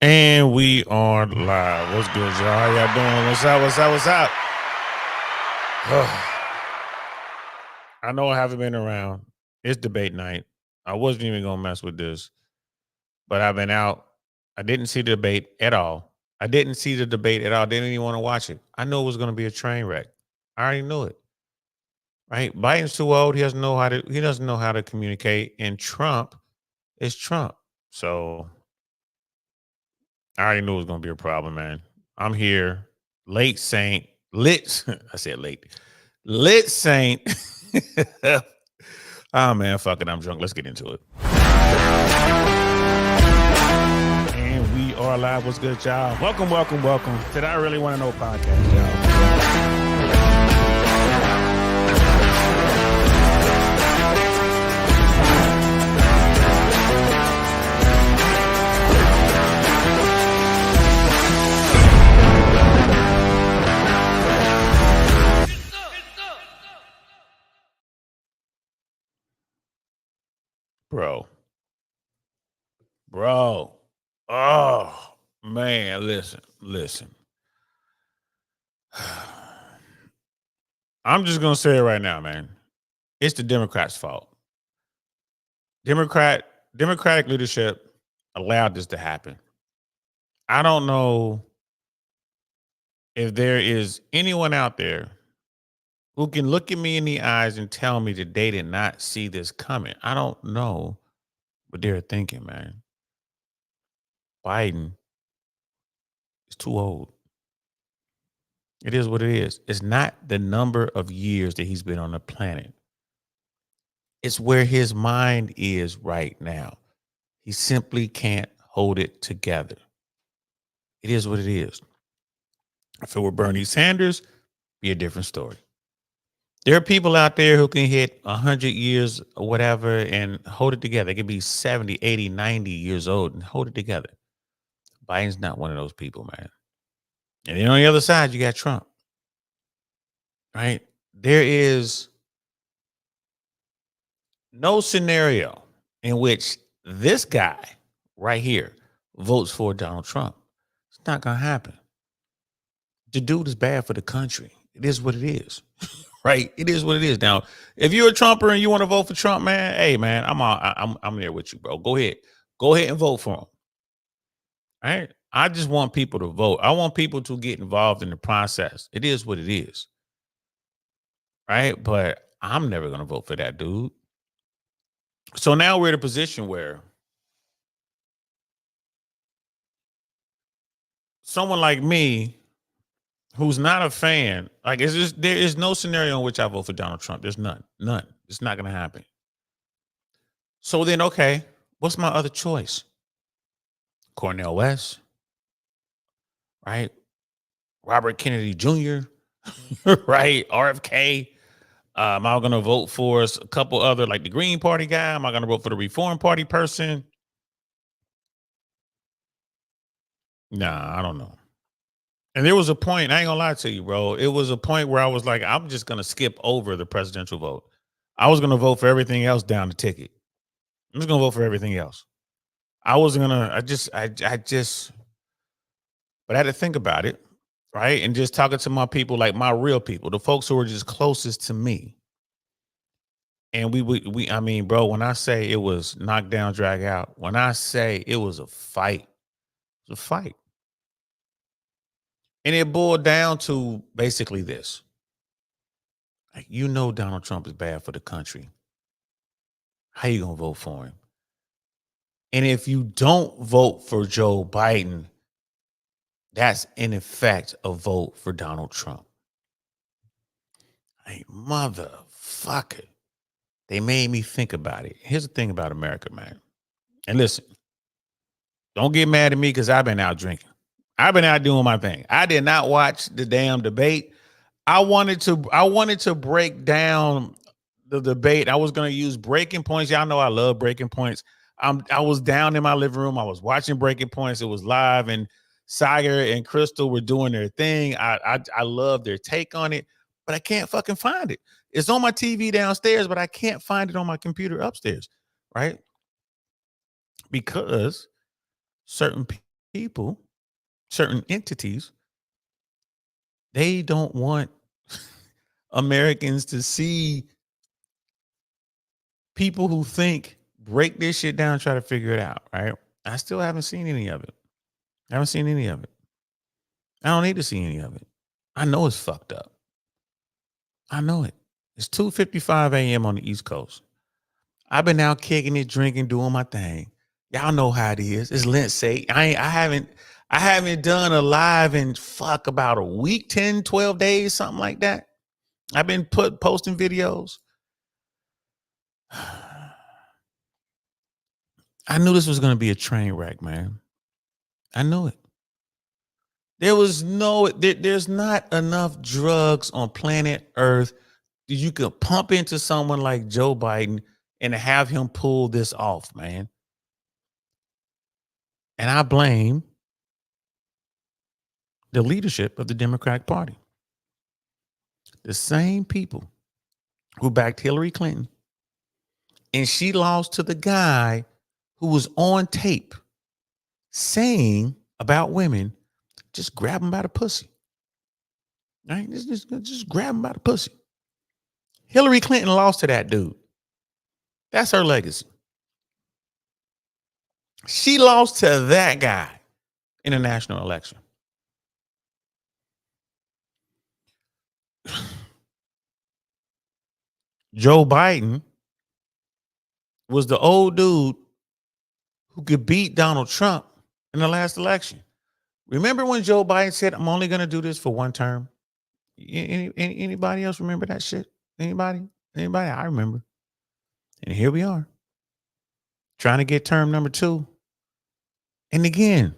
And we are live. What's good, y'all? How y'all doing? What's up? What's up? What's up? I know I haven't been around. It's debate night. I wasn't even gonna mess with this, but I've been out. I didn't see the debate at all. I didn't see the debate at all. Didn't even want to watch it. I knew it was gonna be a train wreck. I already knew it. Right? Biden's too old. He doesn't know how to communicate. And Trump is Trump. So I already knew it was gonna be a problem, man. I'm here, late Saint, lit. I said late, lit Saint. Oh man, fuck it, I'm drunk. Let's get into it. And we are live. What's good, y'all? Welcome, welcome, welcome to the I Really Want to Know podcast, y'all. Bro. Oh man, listen. I'm just gonna say it right now, man. It's the Democrats' fault. Democratic leadership allowed this to happen. I don't know if there is anyone out there who can look at me in the eyes and tell me that they did not see this coming. I don't know what they're thinking, man. Biden is too old. It is what it is. It's not the number of years that he's been on the planet. It's where his mind is right now. He simply can't hold it together. It is what it is. If it were Bernie Sanders, be a different story. There are people out there who can hit 100 years or whatever and hold it together. They could be 70, 80, 90 years old and hold it together. Biden's not one of those people, man. And then on the other side, you got Trump, right? There is no scenario in which this guy right here votes for Donald Trump. It's not going to happen. The dude is bad for the country. It is what it is. Right? It is what it is. Now, if you're a Trumper and you want to vote for Trump, man, hey, man, I'm there with you, bro. Go ahead and vote for him. All right? I just want people to vote. I want people to get involved in the process. It is what it is. Right? But I'm never going to vote for that dude. So now we're in a position where someone like me who's not a fan, like it's just there is no scenario in which I vote for Donald Trump. There's none. None. It's not gonna happen. So then, okay, what's my other choice? Cornel West, right? Robert Kennedy Jr., right? RFK. Am I gonna vote for a couple other like the Green Party guy? Am I gonna vote for the Reform Party person? Nah, I don't know. And there was a point, I ain't gonna lie to you, bro. It was a point where I was like, I'm just gonna skip over the presidential vote. I was gonna vote for everything else down the ticket. I'm just gonna vote for everything else. I wasn't gonna, but I had to think about it, right? And just talking to my people, like my real people, the folks who were just closest to me. And I mean, bro, when I say it was knock down, drag out, when I say it was a fight, it was a fight. And it boiled down to basically this. Like, you know, Donald Trump is bad for the country. How you gonna vote for him? And if you don't vote for Joe Biden, that's in effect a vote for Donald Trump. Hey, motherfucker. They made me think about it. Here's the thing about America, man. And listen, don't get mad at me because I've been out drinking. I've been out doing my thing. I did not watch the damn debate. I wanted to break down the debate. I was gonna use breaking points. Y'all know I love breaking points. I was down in my living room. I was watching breaking points. It was live, and Sagar and Crystal were doing their thing. I love their take on it, but I can't fucking find it. It's on my TV downstairs, but I can't find it on my computer upstairs, right? Because certain people, certain entities, they don't want Americans to see people who think, break this shit down, try to figure it out, right? I still haven't seen any of it. I haven't seen any of it. I don't need to see any of it. I know it's fucked up. I know it. It's 2:55 a.m. on the East Coast. I've been out kicking it, drinking, doing my thing. Y'all know how it is. It's Lindsay. I haven't done a live in about a week, 10, 12 days, something like that. I've been posting videos. I knew this was going to be a train wreck, man. I knew it. There's not enough drugs on planet Earth that you could pump into someone like Joe Biden and have him pull this off, man. And I blame the leadership of the Democratic Party. The same people who backed Hillary Clinton, and she lost to the guy who was on tape saying about women, just grab them by the pussy. Right? Just grab them by the pussy. Hillary Clinton lost to that dude. That's her legacy. She lost to that guy in a national election. Joe Biden was the old dude who could beat Donald Trump in the last election. Remember when Joe Biden said, I'm only going to do this for one term? Anybody else remember that shit? Anybody? I remember. And here we are, trying to get term number 2. And again,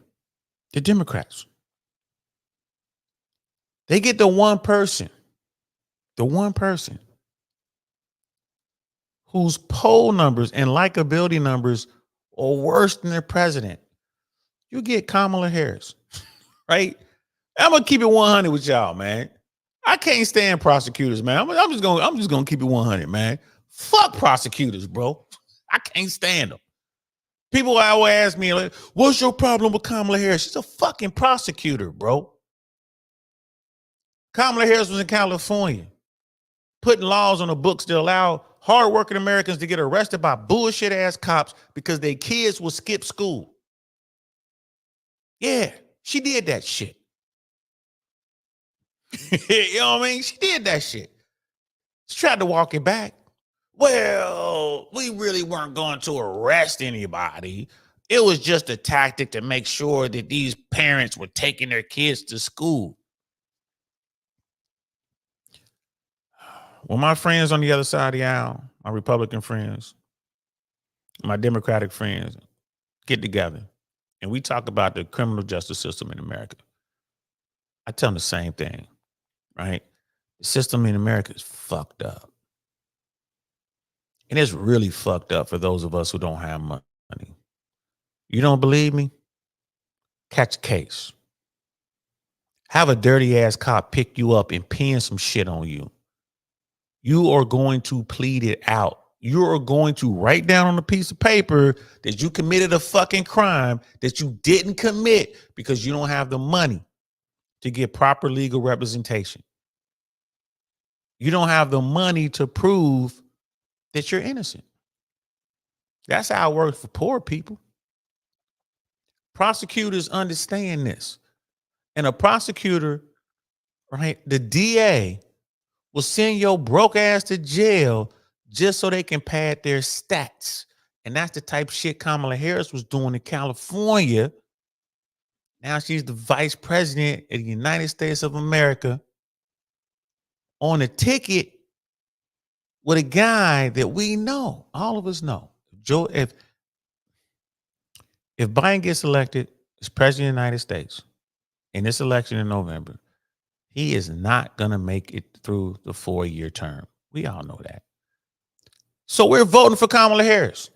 the Democrats, they get the one person whose poll numbers and likability numbers are worse than their president. You get Kamala Harris, right? I'm gonna keep it 100 with y'all, man. I can't stand prosecutors, man. I'm just gonna keep it 100, man. Fuck prosecutors, bro. I can't stand them. People always ask me, like, what's your problem with Kamala Harris? She's a fucking prosecutor, bro. Kamala Harris was in California, putting laws on the books that allow hardworking Americans to get arrested by bullshit ass cops because their kids will skip school. Yeah, she did that shit. You know what I mean? She did that shit. She tried to walk it back. Well, we really weren't going to arrest anybody. It was just a tactic to make sure that these parents were taking their kids to school. When my friends on the other side of the aisle, my Republican friends, my Democratic friends, get together and we talk about the criminal justice system in America, I tell them the same thing, right? The system in America is fucked up. And it's really fucked up for those of us who don't have money. You don't believe me? Catch a case. Have a dirty ass cop pick you up and pin some shit on you. You are going to plead it out. You are going to write down on a piece of paper that you committed a fucking crime that you didn't commit because you don't have the money to get proper legal representation. You don't have the money to prove that you're innocent. That's how it works for poor people. Prosecutors understand this. And a prosecutor, right, the DA will send your broke ass to jail just so they can pad their stats. And that's the type of shit Kamala Harris was doing in California. Now she's the vice president of the United States of America on a ticket with a guy that we know, all of us know. Joe, if Biden gets elected as president of the United States in this election in November, he is not going to make it through the 4-year term. We all know that. So we're voting for Kamala Harris.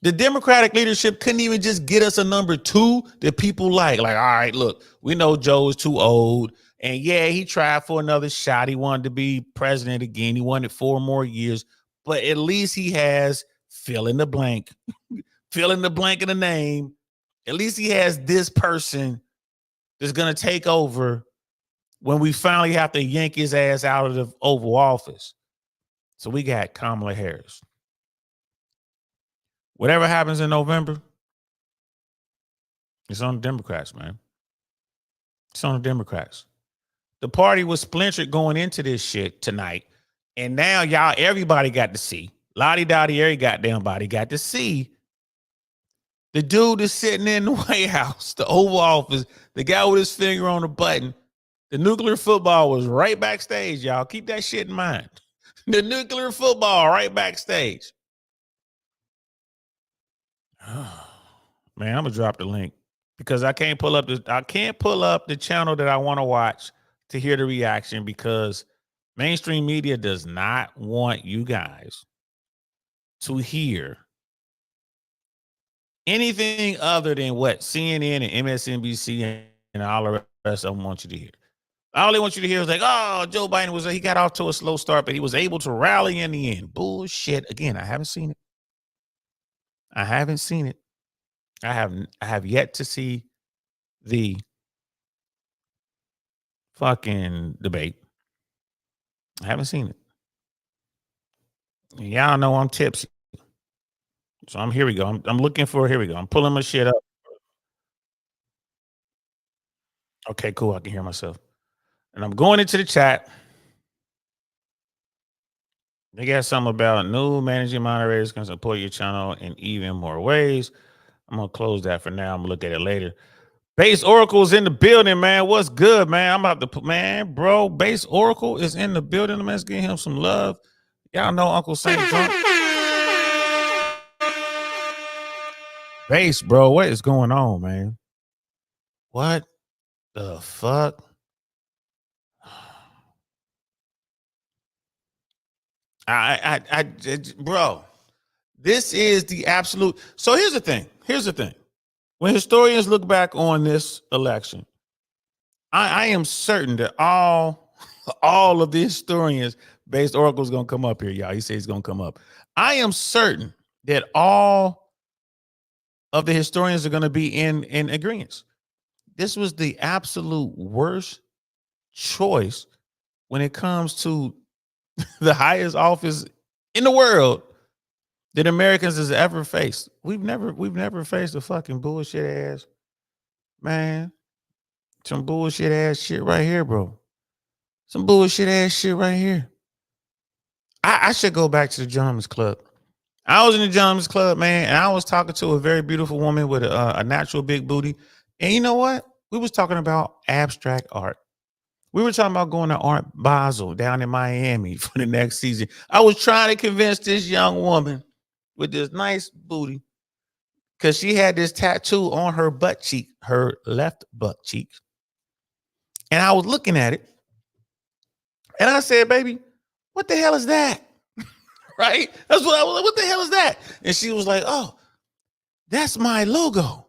The Democratic leadership couldn't even just get us a number 2 that people like. Like, all right, look, we know Joe is too old. And yeah, he tried for another shot. He wanted to be president again. He wanted 4 more years. But at least he has fill in the blank, fill in the blank in the name, At least he has this person that's going to take over when we finally have to yank his ass out of the Oval Office. So we got Kamala Harris. Whatever happens in November, it's on the Democrats, man. It's on the Democrats. The party was splintered going into this shit tonight. And now y'all, everybody got to see. Lottie Dottie, every goddamn body got to see the dude that's sitting in the White House, the Oval Office, the guy with his finger on the button. The nuclear football was right backstage, y'all. Keep that shit in mind. The nuclear football right backstage. Man, I'm gonna drop the link because I can't pull up the channel that I want to watch to hear the reaction because mainstream media does not want you guys to hear anything other than what CNN and MSNBC and all the rest of them want you to hear. All they want you to hear is like, oh, Joe Biden he got off to a slow start, but he was able to rally in the end. Bullshit. Again, I haven't seen it. I have yet to see the fucking debate. I haven't seen it. Y'all know I'm tipsy. So here we go. I'm looking for, here we go. I'm pulling my shit up. Okay, cool. I can hear myself. And I'm going into the chat. They got something about new managing moderators can support your channel in even more ways. I'm going to close that for now. I'm going to look at it later. Base Oracle's in the building, man. What's good, man? I'm about to put, man, bro. Base Oracle is in the building. Let's give him some love. Y'all know Uncle Saint Drunk. Base, bro. What is going on, man? What the fuck? Bro, this is the absolute. So here's the thing. When historians look back on this election, I am certain that all of the historians, Base Oracle is going to come up here, y'all. He says he's going to come up. I am certain that all of the historians are going to be in agreement. This was the absolute worst choice when it comes to the highest office in the world that Americans has ever faced. We've never faced a fucking bullshit ass, man. Some bullshit ass shit right here, bro. Some bullshit ass shit right here. I should go back to the Gentleman's Club. I was in the Gentleman's Club, man, and I was talking to a very beautiful woman with a natural big booty. And you know what? We was talking about abstract art. We were talking about going to Art Basel down in Miami for the next season. I was trying to convince this young woman with this nice booty because she had this tattoo on her butt cheek, her left butt cheek. And I was looking at it. And I said, baby, what the hell is that? Right? That's what I was like, what the hell is that? And she was like, oh, that's my logo.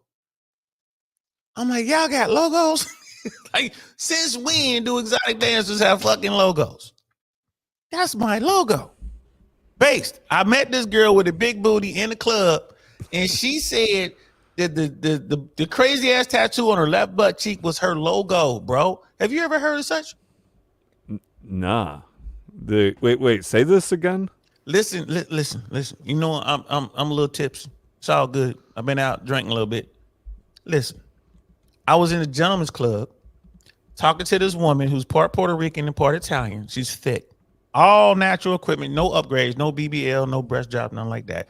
I'm like, y'all got logos? Like, since when do exotic dancers have fucking logos? That's my logo. Based. I met this girl with a big booty in the club, and she said that the crazy ass tattoo on her left butt cheek was her logo, bro. Have you ever heard of such? Nah. Wait, say this again. Listen. You know, I'm a little tipsy. It's all good. I've been out drinking a little bit. Listen. I was in the Gentleman's Club talking to this woman who's part Puerto Rican and part Italian. She's thick. All natural equipment, no upgrades, no BBL, no breast job, nothing like that.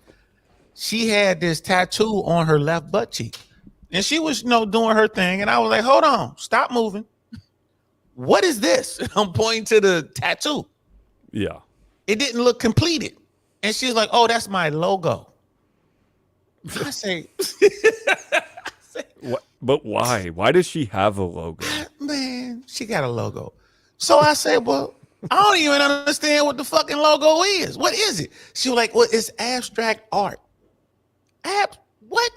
She had this tattoo on her left butt cheek. And she was, doing her thing. And I was like, hold on, stop moving. What is this? And I'm pointing to the tattoo. Yeah. It didn't look completed. And she's like, oh, that's my logo. I say... What? But why? Why does she have a logo? Man, she got a logo. So I said, well, I don't even understand what the fucking logo is. What is it? She was like, well, it's abstract art. What?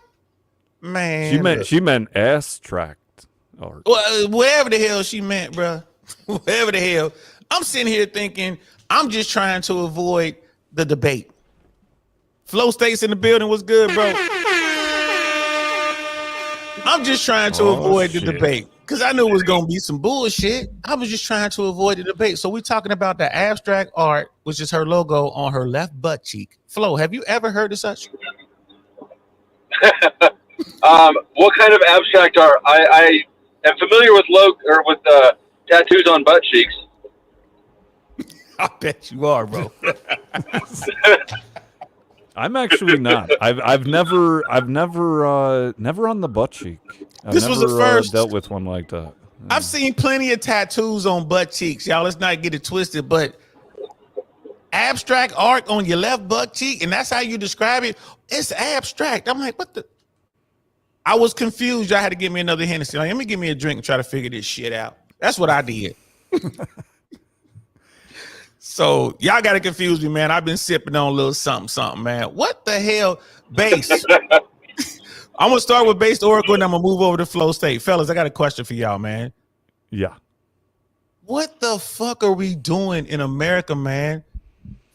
Man. She meant abstract art. Well, wherever the hell she meant, bro. Wherever the hell. I'm sitting here thinking, I'm just trying to avoid the debate. Flow States in the building was good, bro. I'm just trying to Oh, avoid the shit. debate because I knew it was gonna be some bullshit. I was just trying to avoid the debate. So we're talking about the abstract art, which is her logo on her left butt cheek. Flo, have you ever heard of such? What kind of abstract art? I am familiar with tattoos on butt cheeks. I bet you are, bro. I'm actually not. I've never on the butt cheek. This was the first. Dealt with one like that. I've seen plenty of tattoos on butt cheeks, y'all. Let's not get it twisted, but abstract art on your left butt cheek, and that's how you describe it. It's abstract. I'm like, what the? I was confused. Y'all had to give me another Hennessy. Like, let me give me a drink and try to figure this shit out. That's what I did. So y'all got to confuse me, man. I've been sipping on a little something, man. What the hell, Base? I'm gonna start with Base Oracle, and I'm gonna move over to Flow State, fellas. I got a question for y'all, man. Yeah. What the fuck are we doing in America, man,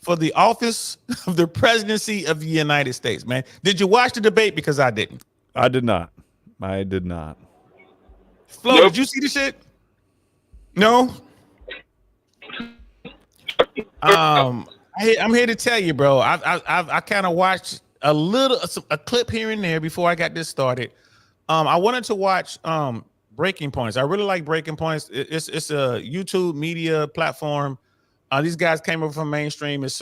for the office of the presidency of the United States, man? Did you watch the debate? Because I didn't. I did not. Flo, Nope. Did you see the shit? No. I'm here to tell you, bro. I kind of watched a clip here and there before I got this started. I wanted to watch Breaking Points. I really like Breaking Points. It's a YouTube media platform. These guys came over from mainstream. It's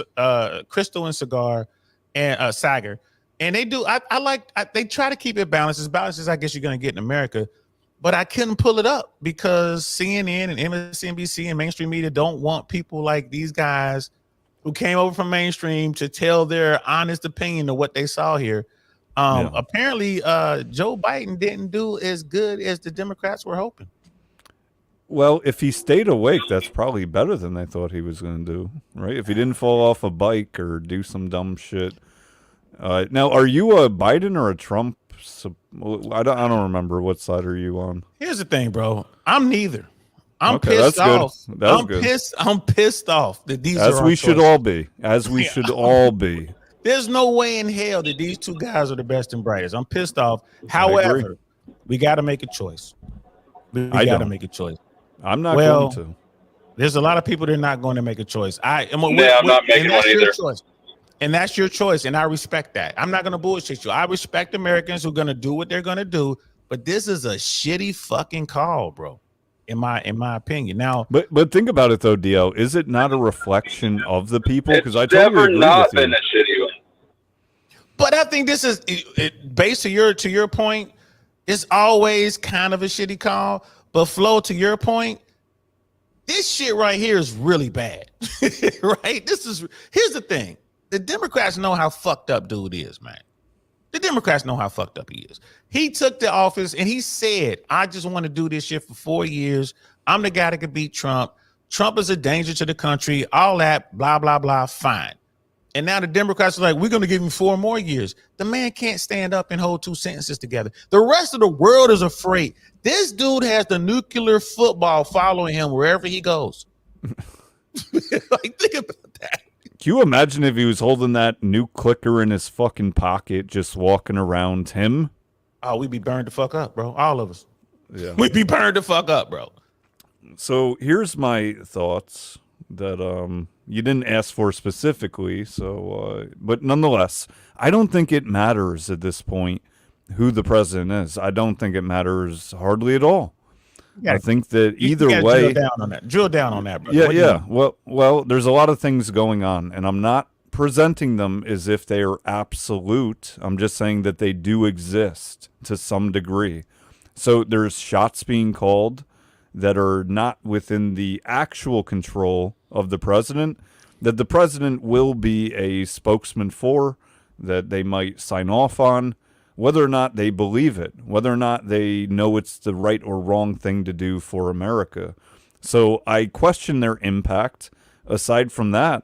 Crystal and Cigar and Sagar, and they do. They try to keep it balanced. As balanced as I guess you're gonna get in America. But I couldn't pull it up because CNN and MSNBC and mainstream media don't want people like these guys who came over from mainstream to tell their honest opinion of what they saw here. Apparently, Joe Biden didn't do as good as the Democrats were hoping. Well, if he stayed awake, that's probably better than they thought he was going to do, right? If he didn't fall off a bike or do some dumb shit. Now, are you a Biden or a Trump? I don't remember. What side are you on? Here's the thing, bro. I'm neither. I'm Okay, pissed that's good. off. That's I'm good. pissed. I'm pissed off that these As are we our should choices. all be. As we should all be. There's no way in hell that these two guys are the best and brightest. I'm pissed off. agree. However, we got to make a choice. We got to don't. make a choice. I'm not Well, going to. There's a lot of people that are not going to make a choice. I'm not making one either. Choice. And that's your choice, and I respect that. I'm not going to bullshit you. I respect Americans who are going to do what they're going to do, but this is a shitty fucking call, bro. In my opinion. Now, But think about it though, Dio. Is it not a reflection of the people? It's Because I totally never agree not with you. been a shitty one. but I think this is based to your point. It's always kind of a shitty call, but Flo, to your point, this shit right here is really bad, right? Here's the thing. The Democrats know how fucked up dude is, man. The Democrats know how fucked up he is. He took the office and he said, I just want to do this shit for 4 years. I'm the guy that could beat Trump. Trump is a danger to the country. All that, blah, blah, blah, fine. And now the Democrats are like, we're going to give him 4 more years. The man can't stand up and hold 2 sentences together. The rest of the world is afraid. This dude has the nuclear football following him wherever he goes. Like, think about that. Can you imagine if he was holding that new clicker in his fucking pocket, just walking around him? Oh, we'd be burned the fuck up, bro. All of us. Yeah. We'd be burned the fuck up, bro. So here's my thoughts that you didn't ask for specifically. So, but nonetheless, I don't think it matters at this point who the president is. I don't think it matters hardly at all. I think that either way, drill down on that, bro. yeah. Well, there's a lot of things going on, and I'm not presenting them as if they are absolute. I'm just saying that they do exist to some degree. So there's shots being called that are not within the actual control of the president, that the president will be a spokesman for, that they might sign off on. Whether or not they believe it, whether or not they know it's the right or wrong thing to do for America. So I question their impact. Aside from that,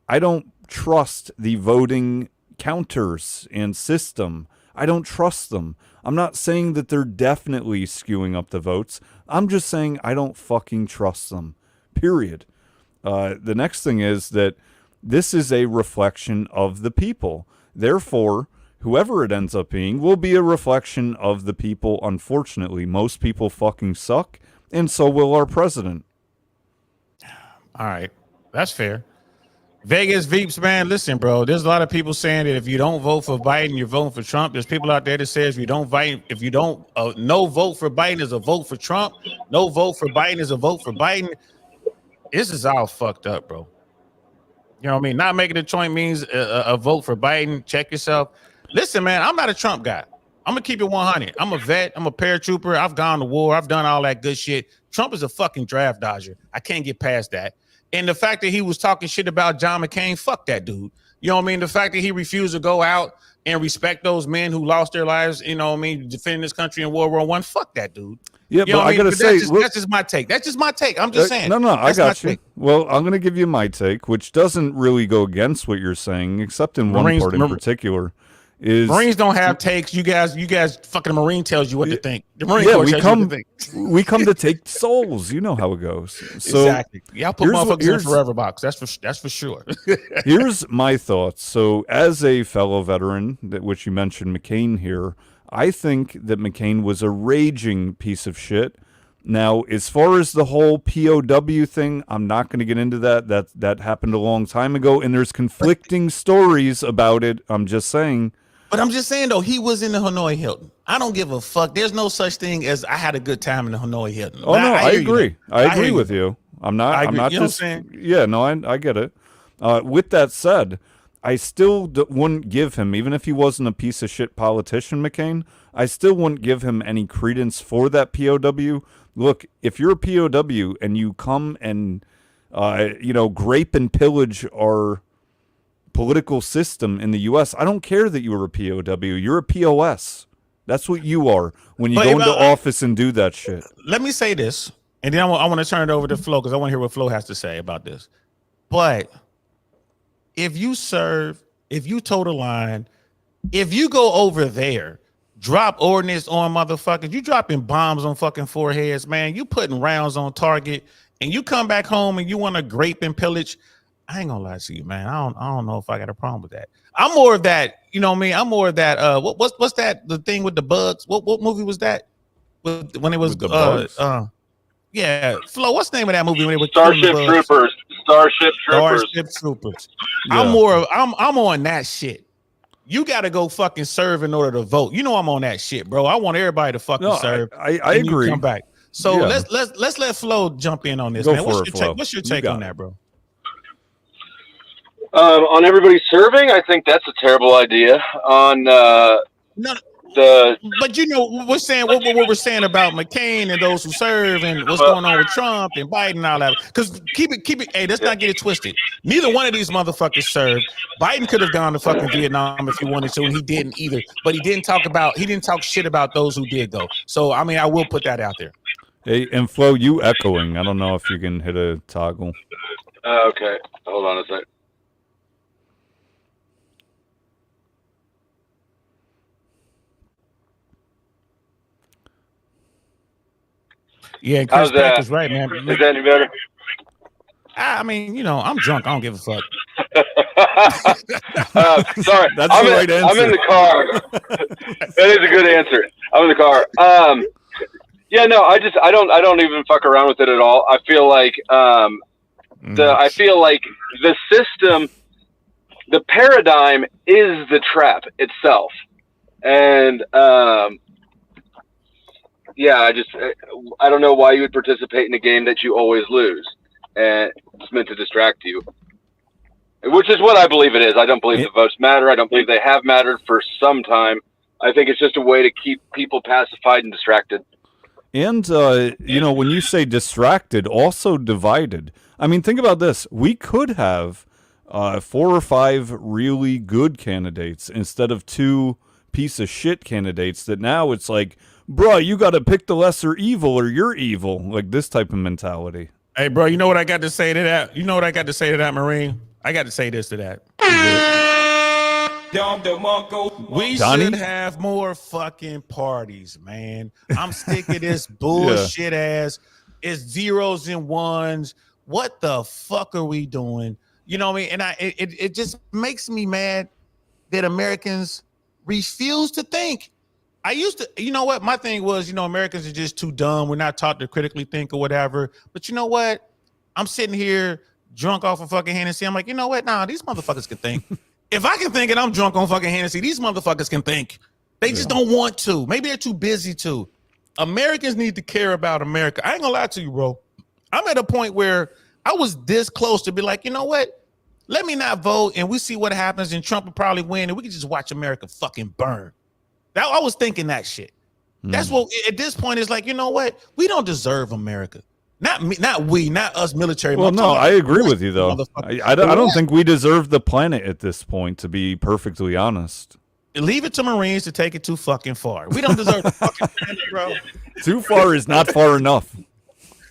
I don't trust the voting counters and system. I don't trust them. I'm not saying that they're definitely skewing up the votes. I'm just saying I don't fucking trust them. Period. The next thing is that this is a reflection of the people. Therefore, whoever it ends up being will be a reflection of the people. Unfortunately, most people fucking suck, and so will our president. All right, that's fair. Vegas Veeps, man, listen, bro. There's a lot of people saying that if you don't vote for Biden, you're voting for Trump. There's people out there that says if you don't, no vote for Biden is a vote for Trump. No vote for Biden is a vote for Biden. This is all fucked up, bro. You know what I mean? Not making a choice means a vote for Biden. Check yourself. Listen, man, I'm not a Trump guy. I'm gonna keep it 100. I'm a vet. I'm a paratrooper. I've gone to war. I've done all that good shit. Trump is a fucking draft dodger. I can't get past that. And the fact that he was talking shit about John McCain, fuck that dude. You know what I mean? The fact that he refused to go out and respect those men who lost their lives, you know what I mean, defending this country in World War I, fuck that dude. Yeah, you know but I gotta say, that's just my take. That's just my take. I'm just saying. No, I That's got my you. take. Well, I'm gonna give you my take, which doesn't really go against what you're saying, except in one part in particular. Is Marines don't have takes. You guys fucking Marine tells you what to think. The Marine yeah, Corps we tells come you what to think. we come to take souls. You know how it goes. So Exactly. Y'all put motherfuckers in the forever box. That's for sure. here's my thoughts. So, as a fellow veteran, which you mentioned McCain here, I think that McCain was a raging piece of shit. Now, as far as the whole POW thing, I'm not going to get into that. That happened a long time ago, and there's conflicting stories about it. I'm just saying. But I'm just saying, though, he was in the Hanoi Hilton. I don't give a fuck. There's no such thing as I had a good time in the Hanoi Hilton. Oh, no, I agree. I agree hear with you. you. I'm not I agree. just, You know what I'm saying? yeah, no, I get it. With that said, I still wouldn't give him, even if he wasn't a piece of shit politician, McCain, I still wouldn't give him any credence for that POW. Look, if you're a POW and you come and, grape and pillage our political system in the U.S., I don't care that you're a POW. You're a POS. That's what you are when you go into office and do that shit. Let me say this, and then I want to turn it over to Flo because I want to hear what Flo has to say about this. But if you serve, if you toe the line, if you go over there, drop ordnance on motherfuckers, you dropping bombs on fucking foreheads, man, you putting rounds on target, and you come back home and you want to grape and pillage, I ain't gonna lie to you, man. I don't know if I got a problem with that. I'm more of that, you know what I mean? I'm more of that. What's that? The thing with the bugs? What movie was that? When it was With the bugs? Yeah, Flo. What's the name of that movie when it was Starship Troopers. Starship Troopers. Yeah. I'm on that shit. You got to go fucking serve in order to vote. You know I'm on that shit, bro. I want everybody to fucking serve. I and agree. You come back. So Yeah. let's let Flo jump in on this, Go man. for it, Flo. What's your You take got on it. that, bro? On everybody serving, I think that's a terrible idea. On No, the but you know we're saying what we're saying about McCain and those who serve and what's going on with Trump and Biden and all that. Because keep it. Hey, let's not get it twisted. Neither one of these motherfuckers served. Biden could have gone to fucking Vietnam if he wanted to, and he didn't either. But he didn't talk shit about those who did go. So I mean, I will put that out there. Hey, and Flo, you echoing. I don't know if you can hit a toggle. okay, hold on a sec. Yeah, and Chris How's that? Peck is right, man. Is that any better? I mean, you know, I'm drunk. I don't give a fuck. Sorry, That's I'm the right answer. I'm in the car. That is a good answer. I'm in the car. Yeah, no, I don't even fuck around with it at all. I feel like I feel like the system, the paradigm is the trap itself, and yeah, I don't know why you would participate in a game that you always lose, and it's meant to distract you, which is what I believe it is. I don't believe the votes matter. I don't believe they have mattered for some time. I think it's just a way to keep people pacified and distracted. And, when you say distracted, also divided. I mean, think about this. We could have 4 or 5 really good candidates instead of 2 piece of shit candidates that now it's like, bruh, you got to pick the lesser evil or you're evil. Like this type of mentality. Hey, bro, you know what I got to say to that? You know what I got to say to that, Marine? I got to say this to that. We Donnie? should have more fucking parties, man. I'm sick of this bullshit ass. It's zeros and ones. What the fuck are we doing? You know what I mean? And it just makes me mad that Americans refuse to think. I used to, you know what? My thing was, Americans are just too dumb. We're not taught to critically think or whatever. But you know what? I'm sitting here drunk off of fucking Hennessy. I'm like, you know what? Nah, these motherfuckers can think. If I can think and I'm drunk on fucking Hennessy, these motherfuckers can think. They just don't want to. Maybe they're too busy to. Americans need to care about America. I ain't gonna lie to you, bro. I'm at a point where I was this close to be like, you know what? Let me not vote and we see what happens and Trump will probably win and we can just watch America fucking burn. I was thinking that shit. That's what at this point is like, you know what? We don't deserve America. Not me, not us military. Well, no, I agree with you though. I don't think we deserve the planet at this point, to be perfectly honest. Leave it to Marines to take it too fucking far. We don't deserve the fucking planet, bro. Too far is not far enough.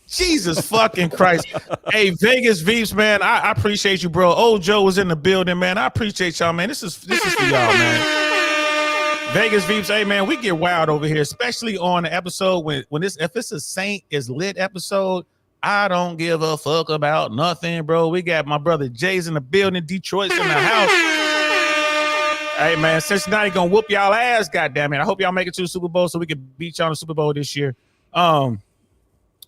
Jesus fucking Christ. Hey, Vegas Veeps, man, I appreciate you, bro. Old Joe was in the building, man. I appreciate y'all, man. This is for y'all, man. Vegas Veeps, hey man, we get wild over here, especially on the episode if it's a Saint is lit episode. I don't give a fuck about nothing, bro. We got my brother Jay's in the building, Detroit's in the house. Hey man, Cincinnati gonna whoop y'all ass, goddamn it. I hope y'all make it to the Super Bowl so we can beat y'all in the Super Bowl this year. And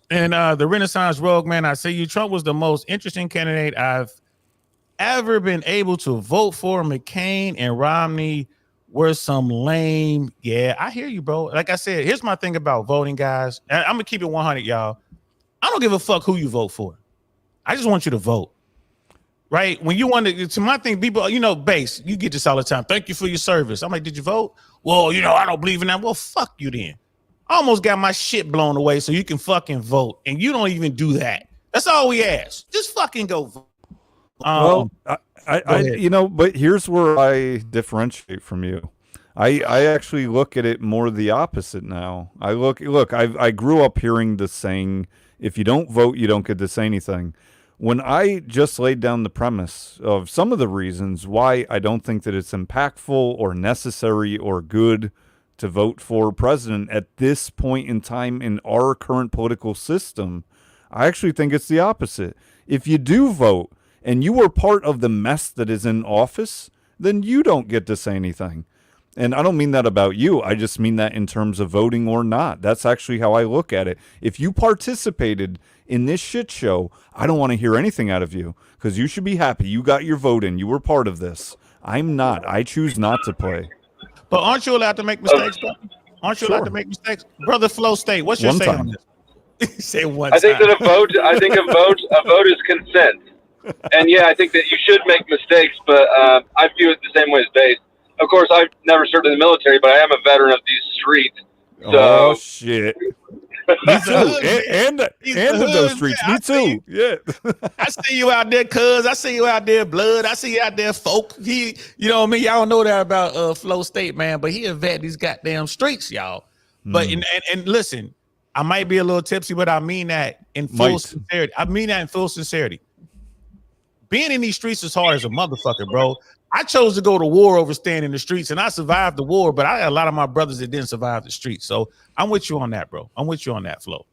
the Renaissance Rogue, man, I see you. Trump was the most interesting candidate I've ever been able to vote for. McCain and Romney were some lame. Yeah, I hear you, bro. Like I said, here's my thing about voting, guys. I'm gonna keep it 100, y'all. I don't give a fuck who you vote for. I just want you to vote. Right? When you want to my thing, people, Base, you get this all the time. Thank you for your service. I'm like, did you vote? Well, I don't believe in that. Well, fuck you then. I almost got my shit blown away so you can fucking vote. And you don't even do that. That's all we ask. Just fucking go vote. Well, but here's where I differentiate from you. I actually look at it more the opposite now. I grew up hearing the saying, if you don't vote, you don't get to say anything. When I just laid down the premise of some of the reasons why I don't think that it's impactful or necessary or good to vote for president at this point in time in our current political system, I actually think it's the opposite. If you do vote and you are part of the mess that is in office, then you don't get to say anything. And I don't mean that about you. I just mean that in terms of voting or not. That's actually how I look at it. If you participated in this shit show, I don't want to hear anything out of you because you should be happy. You got your vote in. You were part of this. I'm not. I choose not to play. But aren't you allowed to make mistakes, bro? Aren't you allowed to make mistakes? Brother Flow State, what's your say on this? Say one time. I think a vote is consent. And yeah, I think that you should make mistakes, but I view it the same way as Base. Of course, I've never served in the military, but I am a veteran of these streets. So. Oh shit! Me too, and of those streets. Me too. Yeah. I see you out there, cuz. I see you out there, blood. I see you out there, folk. You know what I mean? Y'all don't know that about Flow State, man, but he a vet these goddamn streets, y'all. But and listen, I might be a little tipsy, but I mean that in full sincerity. Being in these streets is hard as a motherfucker, bro. I chose to go to war over staying in the streets, and I survived the war, but I got a lot of my brothers that didn't survive the streets. So I'm with you on that, bro. I'm with you on that, Flo.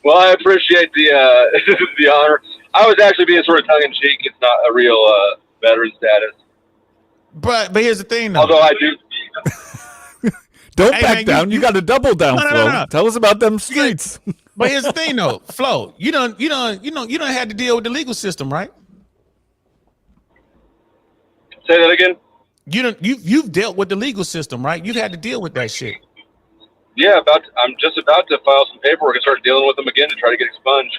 Well, I appreciate the the honor. I was actually being sort of tongue-in-cheek. It's not a real veteran status. But here's the thing, though. Although I do. Don't back down. You got to double down, Flo. No. Tell us about them streets. But here's the thing, though, Flo. You don't have to deal with the legal system, right? Say that again. You've dealt with the legal system, right? You've had to deal with that shit. Yeah, I'm just about to file some paperwork and start dealing with them again to try to get expunged.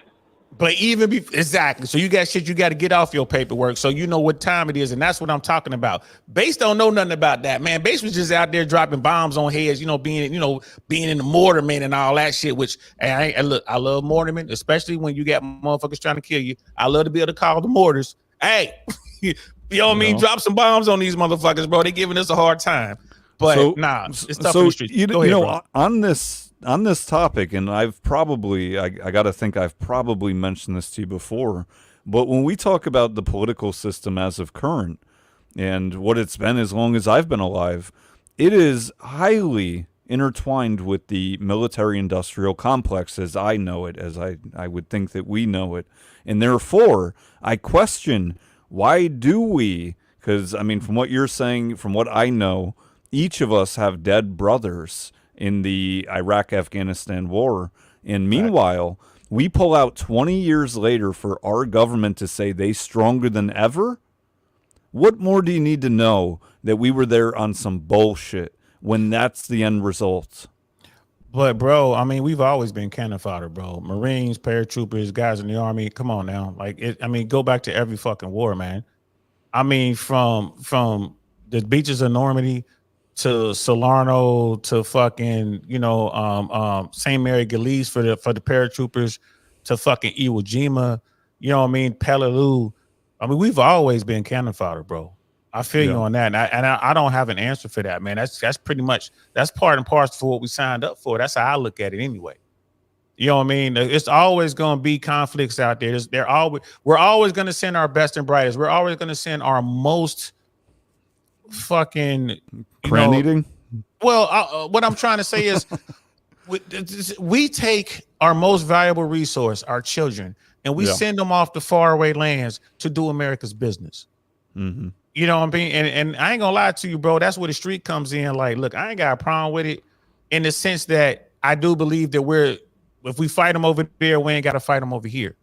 But exactly. So you got shit you got to get off your paperwork so you know what time it is, and that's what I'm talking about. Base don't know nothing about that, man. Base was just out there dropping bombs on heads, being in the mortarman and all that shit. Which look, I love mortarman, especially when you got motherfuckers trying to kill you. I love to be able to call the mortars. Hey, you know what I mean? Drop some bombs on these motherfuckers, bro. They giving us a hard time. But it's tough in the streets. On this topic, and I've probably, I got to think I've probably mentioned this to you before, but when we talk about the political system as of current and what it's been as long as I've been alive, it is highly intertwined with the military-industrial complex as I know it, as I would think that we know it. And therefore, I question, why do we Because, I mean, from what you're saying, from what I know, each of us have dead brothers in the Iraq-Afghanistan war. And meanwhile, we pull out 20 years later for our government to say they stronger than ever. What more do you need to know that we were there on some bullshit when that's the end result? But bro, I mean, we've always been cannon fodder, bro. Marines, paratroopers, guys in the army. Come on now, like it. I mean, go back to every fucking war, man. I mean, from the beaches of Normandy to Salerno to fucking Saint Mary Gillis for the paratroopers to fucking Iwo Jima. You know what I mean? Peleliu. I mean, we've always been cannon fodder, bro. I feel you on that, and I don't have an answer for that, man. That's pretty much that's part and parcel for what we signed up for. That's how I look at it, anyway. You know what I mean? It's always going to be conflicts out there. We're always going to send our best and brightest. We're always going to send our most fucking Crane eating. Well, what I'm trying to say is, we take our most valuable resource, our children, and we send them off to faraway lands to do America's business. Mm-hmm. You know what I mean? And I ain't gonna lie to you, bro. That's where the street comes in. Like, look, I ain't got a problem with it in the sense that I do believe that if we fight them over there, we ain't got to fight them over here.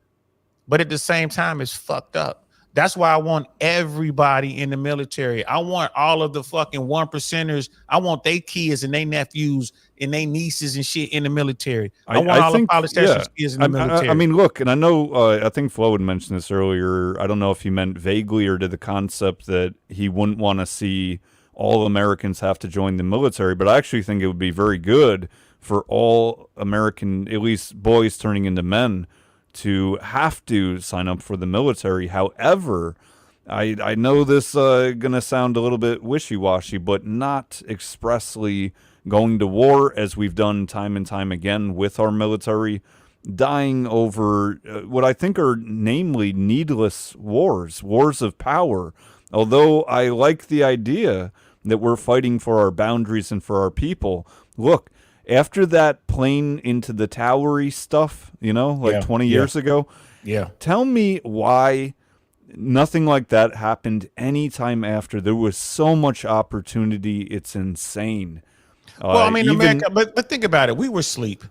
But at the same time, it's fucked up. That's why I want everybody in the military. I want all of the fucking 1%ers. I want their kids and their nephews and their nieces and shit in the military. I want all the politicians' kids in the military. I mean, look, and I know, I think Flo had mentioned this earlier. I don't know if he meant vaguely or to the concept that he wouldn't want to see all Americans have to join the military, but I actually think it would be very good for all American, at least boys turning into men, to have to sign up for the military. However, I know this gonna sound a little bit wishy-washy, but not expressly going to war as we've done time and time again with our military, dying over what I think are namely needless wars of power. Although I like the idea that we're fighting for our boundaries and for our people. Look, after that plane into the Towery stuff, 20 years ago, tell me why nothing like that happened any time after. There was so much opportunity. It's insane. Well, I mean, America, but think about it. We were asleep,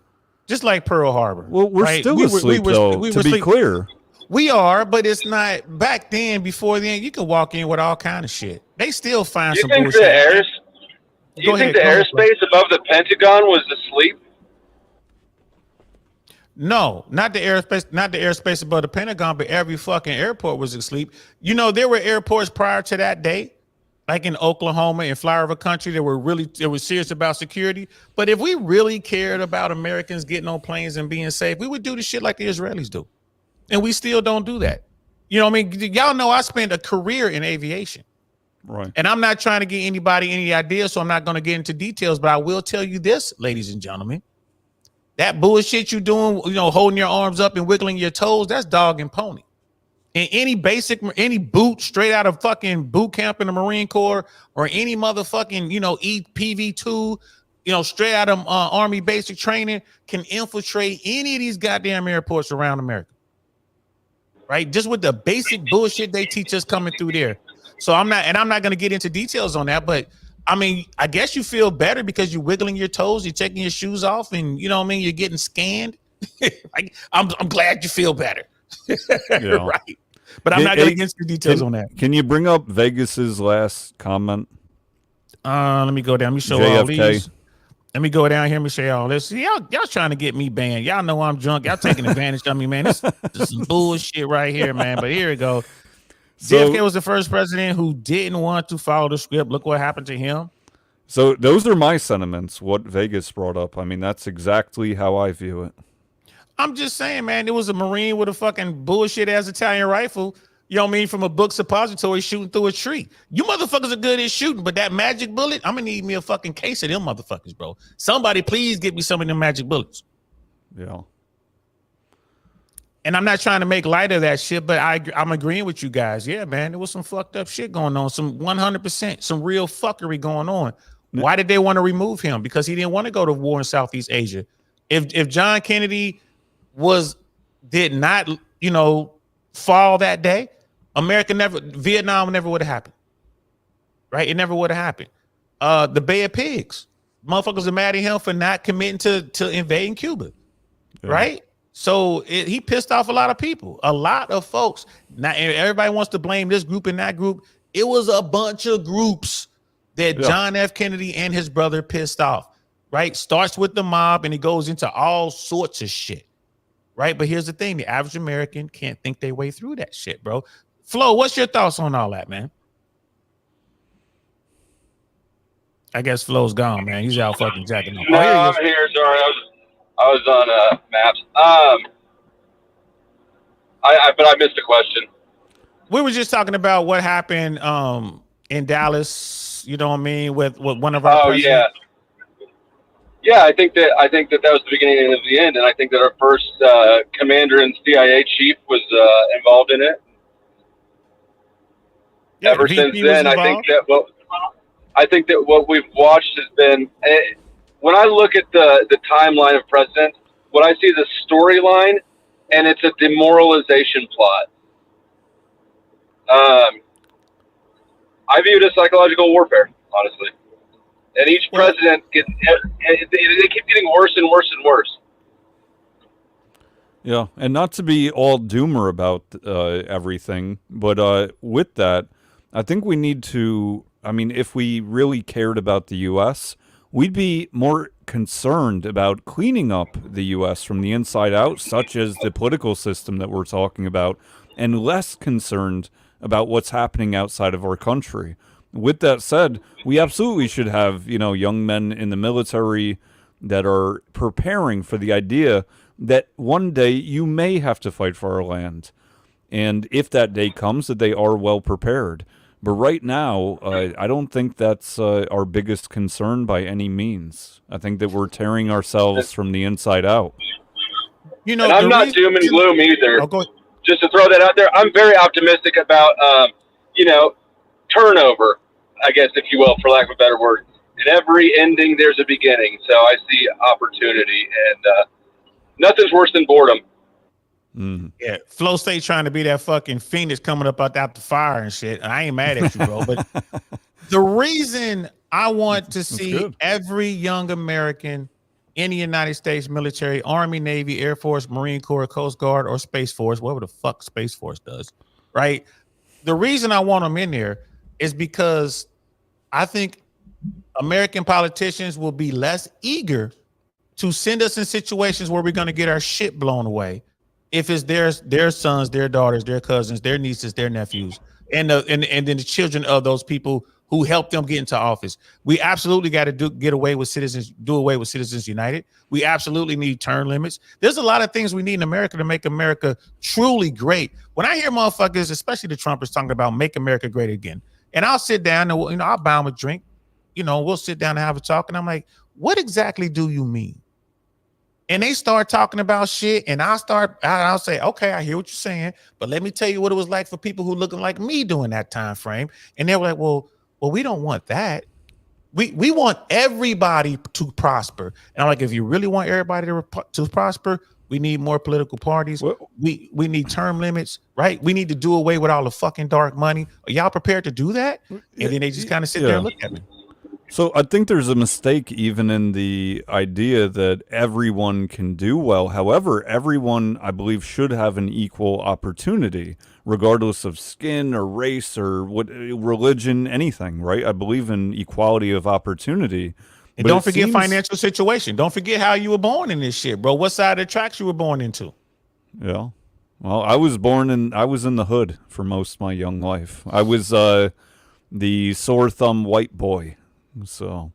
just like Pearl Harbor. Well, we're still asleep, though, to be clear. We are, but it's not back then. Before then, you can walk in with all kind of shit. They still find some bullshit. Do you think the airspace above the Pentagon was asleep? No, not the airspace above the Pentagon, but every fucking airport was asleep. There were airports prior to that day, like in Oklahoma and flyover country, they were serious about security. But if we really cared about Americans getting on planes and being safe, we would do the shit like the Israelis do. And we still don't do that. You know what I mean? Y'all know I spent a career in aviation. Right. And I'm not trying to get anybody any ideas, so I'm not going to get into details, but I will tell you this, ladies and gentlemen. That bullshit you doing, holding your arms up and wiggling your toes, that's dog and pony. And any boot straight out of fucking boot camp in the Marine Corps or any motherfucking, PV2, straight out of Army basic training can infiltrate any of these goddamn airports around America. Right? Just with the basic bullshit they teach us coming through there. So I'm not going to get into details on that, but I mean, I guess you feel better because you're wiggling your toes, you're taking your shoes off, and you're getting scanned. I'm glad you feel better. Right. But I'm not going to get into details on that. Can you bring up Vegas's last comment? Let me go down. Let me show all these. Let me go down here. Let me show you all this. Y'all trying to get me banned. Y'all know I'm drunk. Y'all taking advantage of me, man. This is some bullshit right here, man. But here we go. JFK was the first president who didn't want to follow the script. Look what happened to him. So those are my sentiments, what Vegas brought up. I mean, that's exactly how I view it. I'm just saying, man, there was a Marine with a fucking bullshit-ass Italian rifle, from a book suppository shooting through a tree. You motherfuckers are good at shooting, but that magic bullet, I'm going to need me a fucking case of them motherfuckers, bro. Somebody please get me some of them magic bullets. Yeah. And I'm not trying to make light of that shit, but I'm agreeing with you guys. Yeah, man, there was some fucked up shit going on, some 100%, some real fuckery going on. Why did they want to remove him? Because he didn't want to go to war in Southeast Asia. If John Kennedy did not, fall that day, Vietnam never would have happened. right? It never would have happened. The Bay of Pigs, motherfuckers are mad at him for not committing to invading Cuba, right? So he pissed off a lot of people, a lot of folks. Now everybody wants to blame this group and that group. It was a bunch of groups that John F. Kennedy and his brother pissed off, right? Starts with the mob and it goes into all sorts of shit, right? But here's the thing: the average American can't think their way through that shit, bro. Flo, what's your thoughts on all that, man? I guess Flo's gone, man. He's out fucking jacking off. No, I'm here. Sorry, I was on maps. But I missed a question. We were just talking about what happened in Dallas. You know what I mean? With one of our. Oh presidents. Yeah. I think that was the beginning of the end, and I think that our first commander and CIA chief was involved in it. Yeah, ever since then, I think that what we've watched has been. When I look at the timeline of presidents, what I see is a storyline, and it's a demoralization plot. I view it as psychological warfare, honestly. And each president they keep getting worse and worse and worse. Yeah, and not to be all doomer about everything, but with that, I think we need to. I mean, if we really cared about the U.S., we'd be more concerned about cleaning up the U.S. from the inside out, such as the political system that we're talking about, and less concerned about what's happening outside of our country. With that said, we absolutely should have, young men in the military that are preparing for the idea that one day you may have to fight for our land. And if that day comes, that they are well prepared. But right now, I don't think that's our biggest concern by any means. I think that we're tearing ourselves from the inside out. And I'm not doom and gloom either. Just to throw that out there, I'm very optimistic about, turnover, I guess, if you will, for lack of a better word. In every ending, there's a beginning. So I see opportunity, and nothing's worse than boredom. Mm. Yeah, Flo State trying to be that fucking phoenix coming up out the fire and shit. I ain't mad at you, bro. But the reason I want to see every young American in the United States military, Army, Navy, Air Force, Marine Corps, Coast Guard, or Space Force, whatever the fuck Space Force does, right? The reason I want them in there is because I think American politicians will be less eager to send us in situations where we're going to get our shit blown away if it's their sons, their daughters, their cousins, their nieces, their nephews, and then the children of those people who helped them get into office. We absolutely got to do away with Citizens United. We absolutely need term limits. There's a lot of things we need in America to make America truly great. When I hear motherfuckers, especially the Trumpers, talking about make America great again, and I'll sit down and I'll buy them a drink, we'll sit down and have a talk, and I'm like, what exactly do you mean? And they start talking about shit, and I'll say, okay, I hear what you're saying, but let me tell you what it was like for people who looking like me during that time frame. And they were like, well, we don't want that. We want everybody to prosper. And I'm like, if you really want everybody to prosper, we need more political parties. We need term limits, right? We need to do away with all the fucking dark money. Are y'all prepared to do that? And then they just kind of sit there and look at me. So I think there's a mistake even in the idea that everyone can do well. However, everyone, I believe, should have an equal opportunity, regardless of skin or race or what religion, anything, right? I believe in equality of opportunity. And don't forget financial situation. Don't forget how you were born in this shit, bro. What side of the tracks you were born into? Yeah. Well, I was in the hood for most of my young life. I was the sore thumb white boy. So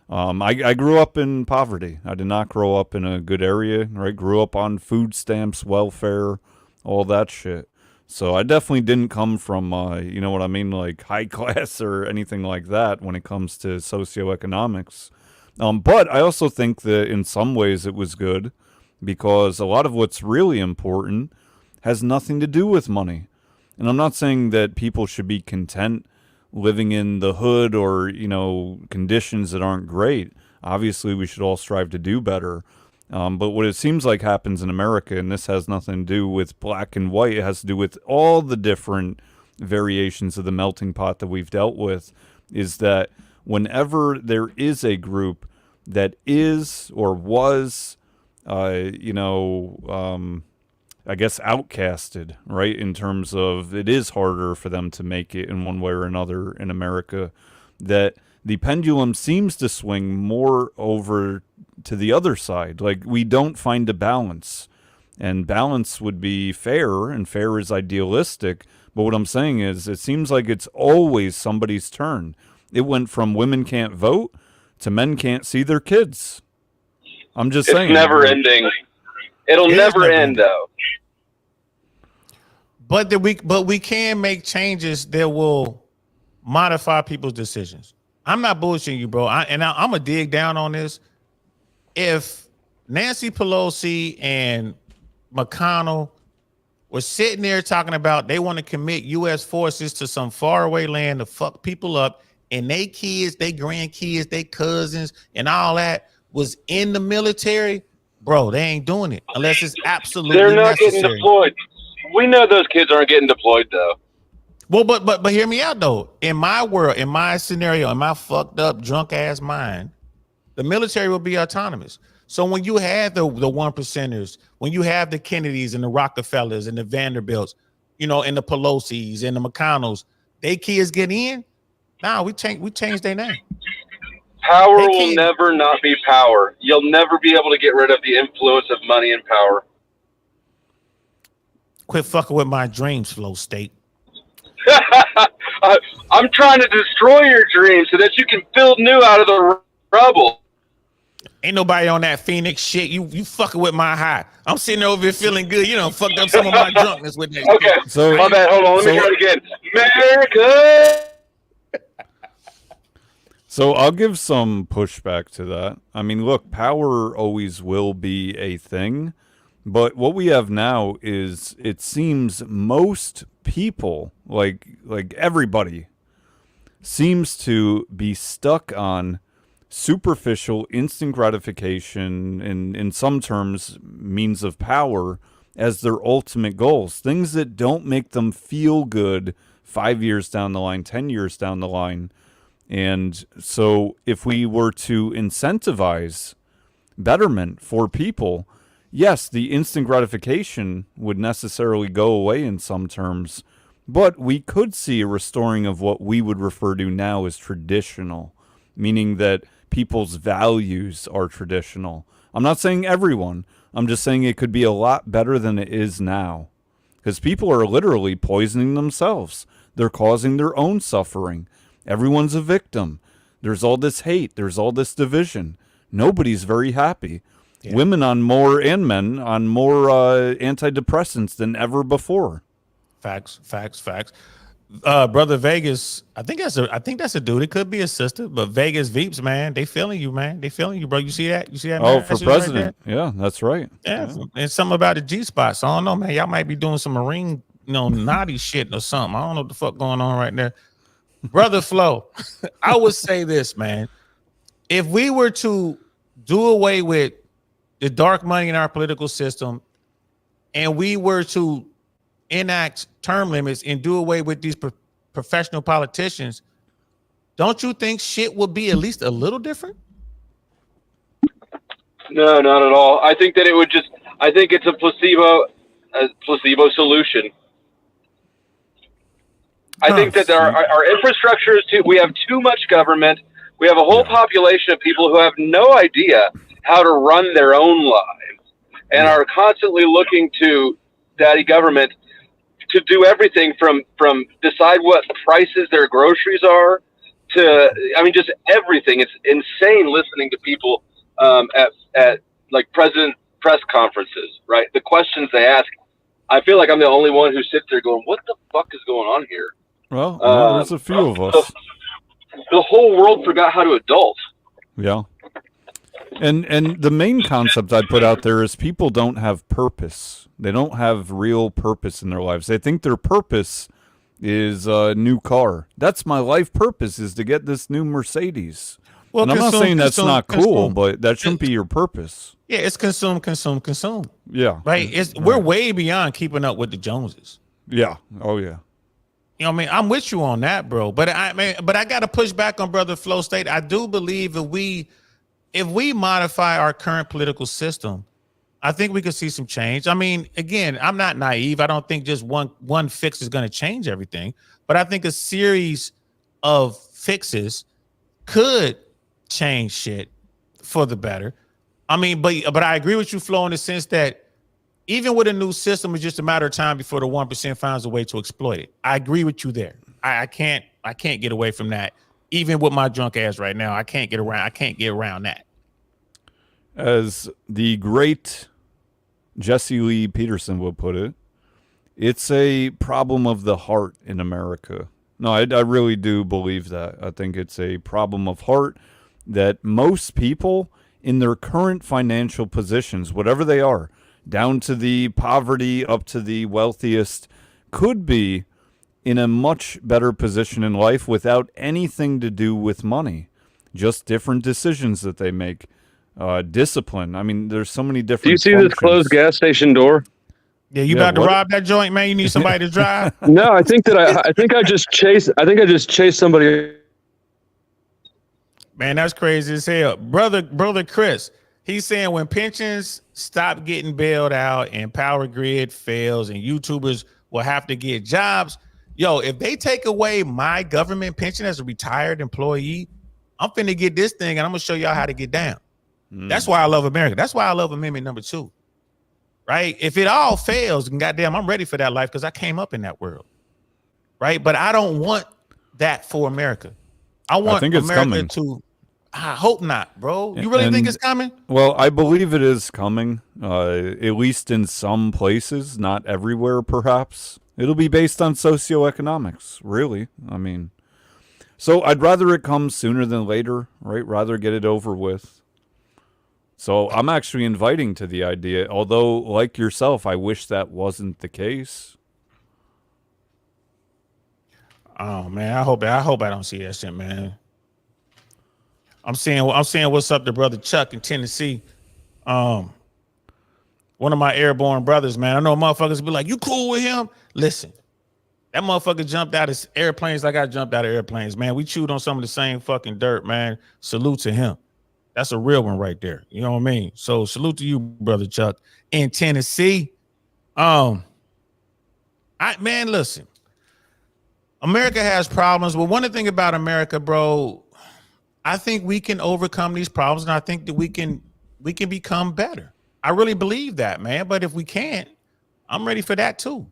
I grew up in poverty. I did not grow up in a good area, right? Grew up on food stamps, welfare, all that shit. So I definitely didn't come from, you know what I mean, like high class or anything like that when it comes to socioeconomics. But I also think that in some ways it was good because a lot of what's really important has nothing to do with money. And I'm not saying that people should be content living in the hood or, conditions that aren't great. Obviously, we should all strive to do better. But what it seems like happens in America, and this has nothing to do with black and white, it has to do with all the different variations of the melting pot that we've dealt with, is that whenever there is a group that is or was, I guess, outcasted, right? In terms of it is harder for them to make it in one way or another in America, that the pendulum seems to swing more over to the other side. Like, we don't find a balance. And balance would be fair, and fair is idealistic. But what I'm saying is, it seems like it's always somebody's turn. It went from women can't vote to men can't see their kids. I'm just saying. It's never ending. It'll never end, though. But we can make changes that will modify people's decisions. I'm not bullshitting you, bro. I'm gonna dig down on this. If Nancy Pelosi and McConnell were sitting there talking about they want to commit U.S. forces to some faraway land to fuck people up, and they kids, they grandkids, they cousins, and all that was in the military, bro, they ain't doing it unless it's absolutely They're not necessary. getting deployed. We know those kids aren't getting deployed, though. Well, but hear me out though. In my world, in my scenario, in my fucked up drunk ass mind, the military will be autonomous. So when you have the one percenters, when you have the Kennedys and the Rockefellers and the Vanderbilts, and the Pelosi's and the McConnells, they kids get in. Nah, we change their name. Power will never not be power. You'll never be able to get rid of the influence of money and power. Quit fucking with my dreams, Flow State. I'm trying to destroy your dreams so that you can build new out of the rubble. Ain't nobody on that Phoenix shit. You fucking with my high. I'm sitting over here feeling good. Fucked up some of my drunkenness with that. Okay, So, my bad. Hold on. Let me try it again. America. So I'll give some pushback to that. I mean, look, power always will be a thing, but what we have now is, it seems most people, like everybody, seems to be stuck on superficial instant gratification, and in some terms means of power, as their ultimate goals. Things that don't make them feel good 5 years down the line, 10 years down the line. And so if we were to incentivize betterment for people, yes, the instant gratification would necessarily go away in some terms, but we could see a restoring of what we would refer to now as traditional, meaning that people's values are traditional. I'm not saying everyone. I'm just saying it could be a lot better than it is now, because people are literally poisoning themselves. They're causing their own suffering. Everyone's a victim. There's all this hate. There's all this division. Nobody's very happy. Yeah. Women on more, and men on more antidepressants than ever before. Facts. Brother Vegas, I think that's a dude. It could be a sister, but Vegas Veeps, man, they feeling you, man. They feeling you, bro. You see that? Oh, man? for president. Right, yeah, that's right. Yeah. And something about the G spot. So I don't know, man. Y'all might be doing some Marine, naughty shit or something. I don't know what the fuck going on right there. Brother Flo, I would say this, man. If we were to do away with the dark money in our political system, and we were to enact term limits and do away with these professional politicians, don't you think shit would be at least a little different? No, not at all. I think that I think it's a placebo solution. I think that our infrastructure is we have too much government. We have a whole population of people who have no idea how to run their own lives and are constantly looking to daddy government to do everything from decide what prices their groceries are to, just everything. It's insane listening to people at like president press conferences, right? The questions they ask, I feel like I'm the only one who sits there going, what the fuck is going on here? Well, there's a few of us. The whole world forgot how to adult. Yeah. And the main concept I put out there is people don't have purpose. They don't have real purpose in their lives. They think their purpose is a new car. That's my life purpose, is to get this new Mercedes. Well, and I'm not saying that's not cool, but that shouldn't be your purpose. Yeah, it's consume. Yeah. Right? We're way beyond keeping up with the Joneses. Yeah. Oh, yeah. You know what I mean? I'm with you on that, bro. But I got to push back on brother Flow State. I do believe that if we modify our current political system, I think we could see some change. I mean, again, I'm not naive. I don't think just one fix is going to change everything, but I think a series of fixes could change shit for the better. I mean, but I agree with you, Flo, in the sense that even with a new system, it's just a matter of time before the 1% finds a way to exploit it. I agree with you there. I can't get away from that. Even with my drunk ass right now, I can't get around that. As the great Jesse Lee Peterson would put it, it's a problem of the heart in America. No, I really do believe that. I think it's a problem of heart that most people in their current financial positions, whatever they are, down to the poverty, up to the wealthiest, could be in a much better position in life without anything to do with money. Just different decisions that they make. Discipline. I mean, there's so many different Do you see functions. this closed gas station door? Yeah, you about to rob that joint, man? You need somebody to drive? No, I think I just chased somebody. Man, that's crazy as hell. Brother Chris, he's saying when pensions stop getting bailed out and power grid fails and YouTubers will have to get jobs. Yo, if they take away my government pension as a retired employee, I'm finna get this thing and I'm gonna show y'all how to get down. That's why I love America. That's why I love Amendment number 2. Right? If it all fails, and goddamn, I'm ready for that life because I came up in that world. Right? But I don't want that for America. I want America to. I hope not, bro. You really think it's coming? Well, I believe it is coming, at least in some places, not everywhere, perhaps. It'll be based on socioeconomics, really. I mean, so I'd rather it come sooner than later, right? Rather get it over with. So I'm actually inviting to the idea, although, like yourself, I wish that wasn't the case. Oh man, I hope I don't see that shit, man. I'm saying what's up to brother Chuck in Tennessee. One of my airborne brothers, man. I know motherfuckers be like, you cool with him? Listen, that motherfucker jumped out of airplanes like I jumped out of airplanes, man. We chewed on some of the same fucking dirt, man. Salute to him. That's a real one right there. You know what I mean? So salute to you, brother Chuck, in Tennessee. Listen, America has problems, but one thing about America, bro, I think we can overcome these problems, and I think that we can become better. I really believe that, man. But if we can't, I'm ready for that too.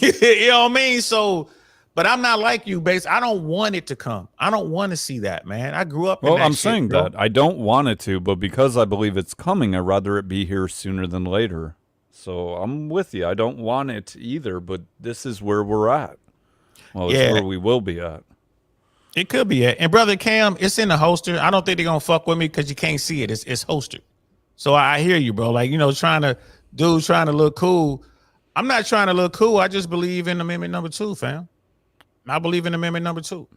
You know what I mean? So, but I'm not like you, Bates. I don't want it to come. I don't want to see that, man. I grew up in that I'm shit, saying bro. that. I don't want it to, but because I believe it's coming, I'd rather it be here sooner than later. So I'm with you. I don't want it either, but this is where we're at. Well, it's where we will be at. It could be it. And brother Cam, it's in the holster. I don't think they're gonna fuck with me because you can't see it. It's holstered. So I hear you, bro. Like, you know, trying to look cool. I'm not trying to look cool. I just believe in Amendment number 2, fam. I believe in Amendment number 2.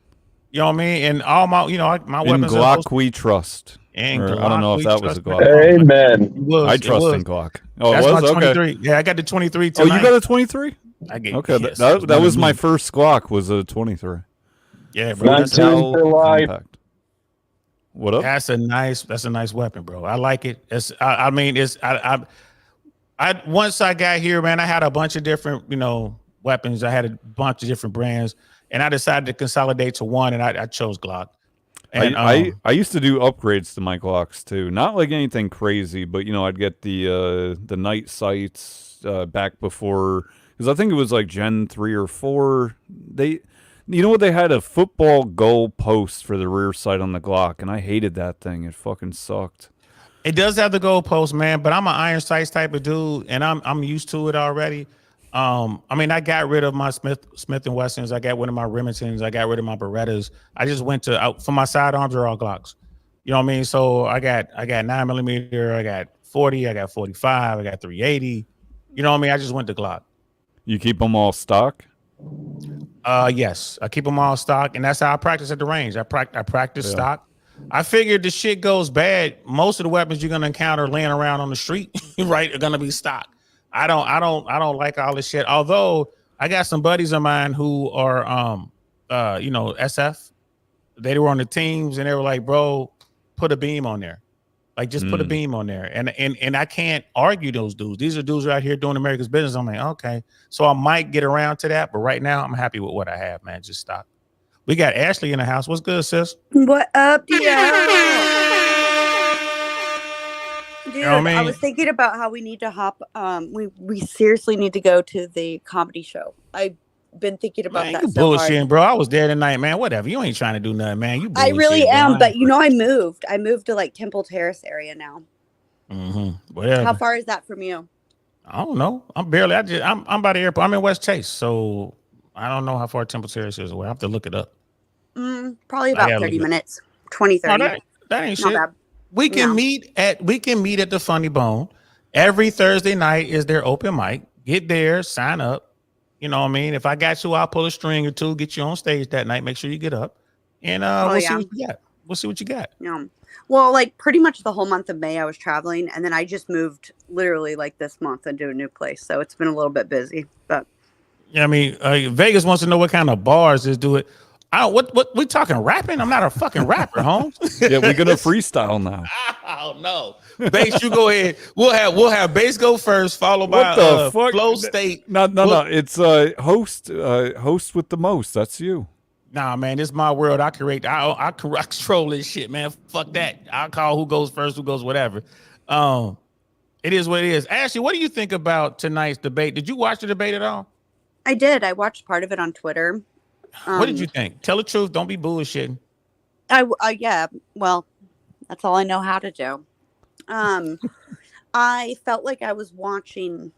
You know what I mean? And all my, my weapons. In Glock we trust. And I don't know if that was a Glock. Amen. I trust in Glock. Oh, that's it was? my 23. Okay. Yeah, I got the 23 tonight. Oh, you got a 23? I get okay. That was my first Glock. Was a 23. Yeah, bro. That's Impact. What up? That's a nice weapon, bro. I like it. Once I got here, man, I had a bunch of different, weapons. I had a bunch of different brands, and I decided to consolidate to one, and I chose Glock. And I used to do upgrades to my Glocks too. Not like anything crazy, but I'd get the night sights back before, because I think it was like Gen 3 or 4. They had a football goal post for the rear sight on the Glock, and I hated that thing. It fucking sucked. It does have the goal post, man, but I'm an iron sights type of dude, and I'm used to it already. I got rid of my Smith & Wessons. I got rid of my Remingtons. I got rid of my Berettas. I just went for my sidearms are all Glocks. You know what I mean? So I got 9mm, I got 40, I got 45, I got 380. You know what I mean? I just went to Glock. You keep them all stock? Yes, I keep them all stock, and that's how I practice at the range. I practice stock. I figured the shit goes bad. Most of the weapons you're gonna encounter laying around on the street, right, are gonna be stock. I don't like all this shit. Although I got some buddies of mine who are SF. They were on the teams and they were like, bro, put a beam on there. Like just put a beam on there. And I can't argue those dudes. These are dudes out here doing America's business. I'm like, okay. So I might get around to that, but right now I'm happy with what I have, man. Just stop. We got Ashley in the house. What's good, sis? What up, dude? Dude, You know what I mean? I was thinking about how we need to hop. We seriously need to go to the comedy show. I've been thinking about Man, that you so hard. bullshitting, bro. I was there tonight, man. Whatever. You ain't trying to do nothing, man. You I really bullshitting, bro. am, but you know, I moved. I moved to like Temple Terrace area now. Whatever. How far is that from you? I don't know. I'm by the airport. I'm in West Chase, so I don't know how far Temple Terrace is away. I have to look it up. Probably about gotta 30 look it up. minutes. 20, 30. No, that ain't Not shit. bad. We can No. meet at the Funny Bone. Every Thursday night is their open mic. Get there, sign up. You know what I mean? If I got you, I'll pull a string or two, get you on stage that night. Make sure you get up. And we'll see what you got. We'll see what you got. Yeah. Well, like pretty much the whole month of May I was traveling, and then I just moved literally like this month into a new place. So it's been a little bit busy. But Yeah, I mean, Vegas wants to know what kind of bars this do it. What we talking rapping? I'm not a fucking rapper, Holmes. Yeah, we're gonna freestyle now. Oh no, Bass, you go ahead. We'll have Bass go first, followed by What the fuck? Flow State. No. It's host with the most. That's you. Nah, man, this is my world. I create. I control this shit, man. Fuck that. I'll call who goes first, who goes whatever. It is what it is. Ashley, what do you think about tonight's debate? Did you watch the debate at all? I did. I watched part of it on Twitter. What did you think? Tell the truth. Don't be bullshitting. Yeah. Well, that's all I know how to do. I felt like I was watching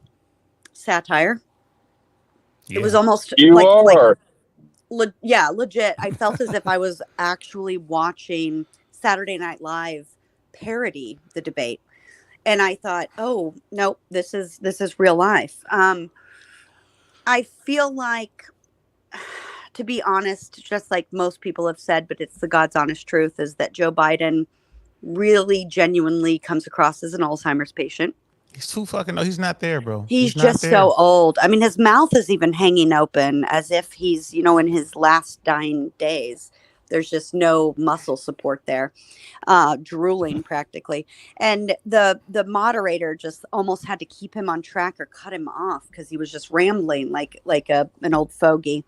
satire. Yeah. It was almost You are. legit. I felt as if I was actually watching Saturday Night Live parody the debate, and I thought, oh no, this is real life. I feel like, to be honest, just like most people have said, but it's the God's honest truth, is that Joe Biden really genuinely comes across as an Alzheimer's patient. He's too fucking. No, he's not there, bro. He's not just there. so old. I mean, his mouth is even hanging open as if he's, in his last dying days. There's just no muscle support there, drooling practically. And the moderator just almost had to keep him on track or cut him off because he was just rambling like an old fogey.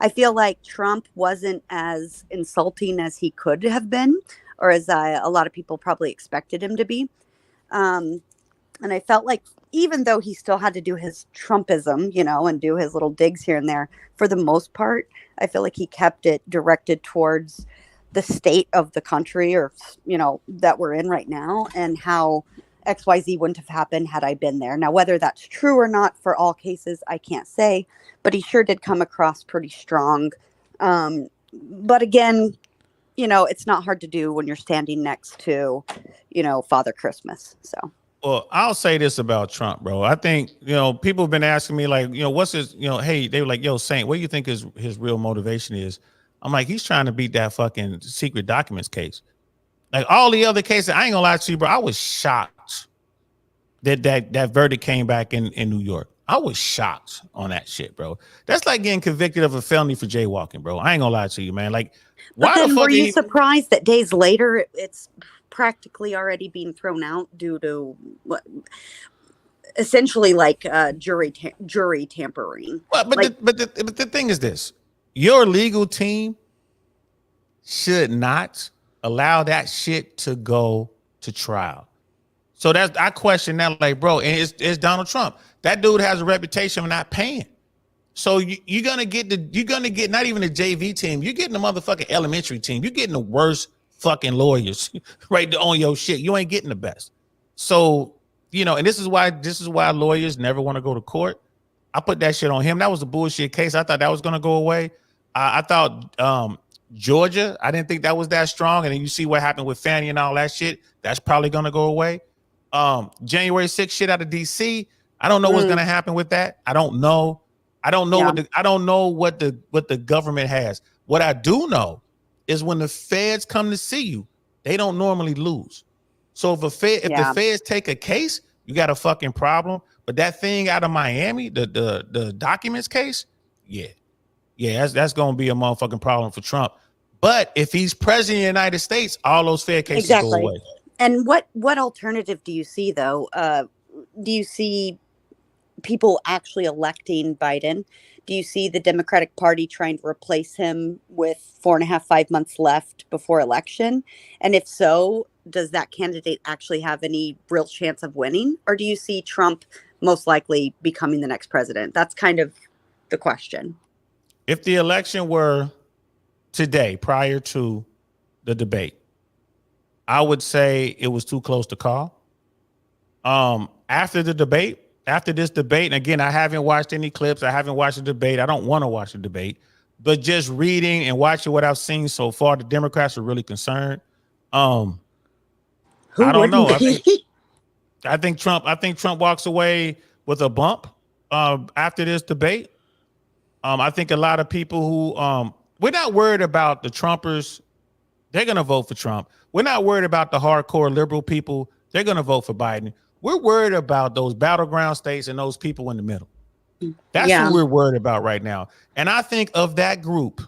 I feel like Trump wasn't as insulting as he could have been, or as a lot of people probably expected him to be. And I felt like even though he still had to do his Trumpism, and do his little digs here and there, for the most part, I feel like he kept it directed towards the state of the country, or, that we're in right now, and how XYZ wouldn't have happened had I been there. Now, whether that's true or not for all cases, I can't say, but he sure did come across pretty strong. But again, it's not hard to do when you're standing next to, Father Christmas. So. Well, I'll say this about Trump, bro. I think, people have been asking me like, what's his, hey, they were like, yo, Saint, what do you think his real motivation is? I'm like, he's trying to beat that fucking secret documents case. Like all the other cases, I ain't gonna lie to you, bro. I was shocked that verdict came back in New York. I was shocked on that shit, bro. That's like getting convicted of a felony for jaywalking, bro. I ain't gonna lie to you, man. Like, but why then the fuck were you surprised that days later it's practically already being thrown out due to what essentially like jury tampering? But the thing is this: your legal team should not allow that shit to go to trial. So I question that, like, bro, and it's Donald Trump. That dude has a reputation of not paying. So you're gonna get not even the JV team. You're getting the motherfucking elementary team. You're getting the worst fucking lawyers right on your shit. You ain't getting the best. So, and this is why lawyers never want to go to court. I put that shit on him. That was a bullshit case. I thought that was gonna go away. I thought Georgia, I didn't think that was that strong. And then you see what happened with Fannie and all that shit. That's probably gonna go away. January 6th shit out of DC. I don't know what's gonna happen with that. I don't know. I don't know what the government has. What I do know is when the feds come to see you, they don't normally lose. So if the feds take a case, you got a fucking problem. But that thing out of Miami, the documents case, Yeah. Yeah, that's going to be a motherfucking problem for Trump. But if he's president of the United States, all those fair cases go Exactly. away. And what alternative do you see though? Do you see people actually electing Biden? Do you see the Democratic Party trying to replace him with 4.5, 5 months left before election? And if so, does that candidate actually have any real chance of winning? Or do you see Trump most likely becoming the next president? That's kind of the question. If the election were today, prior to the debate, I would say it was too close to call. After the debate, after this debate, and again, I haven't watched any clips. I haven't watched the debate. I don't want to watch the debate, but just reading and watching what I've seen so far, the Democrats are really concerned. I don't know. I think Trump walks away with a bump after this debate. I think a lot of people who we're not worried about the Trumpers. They're going to vote for Trump. We're not worried about the hardcore liberal people. They're going to vote for Biden. We're worried about those battleground states and those people in the middle. That's who we're worried about right now. And I think of that group,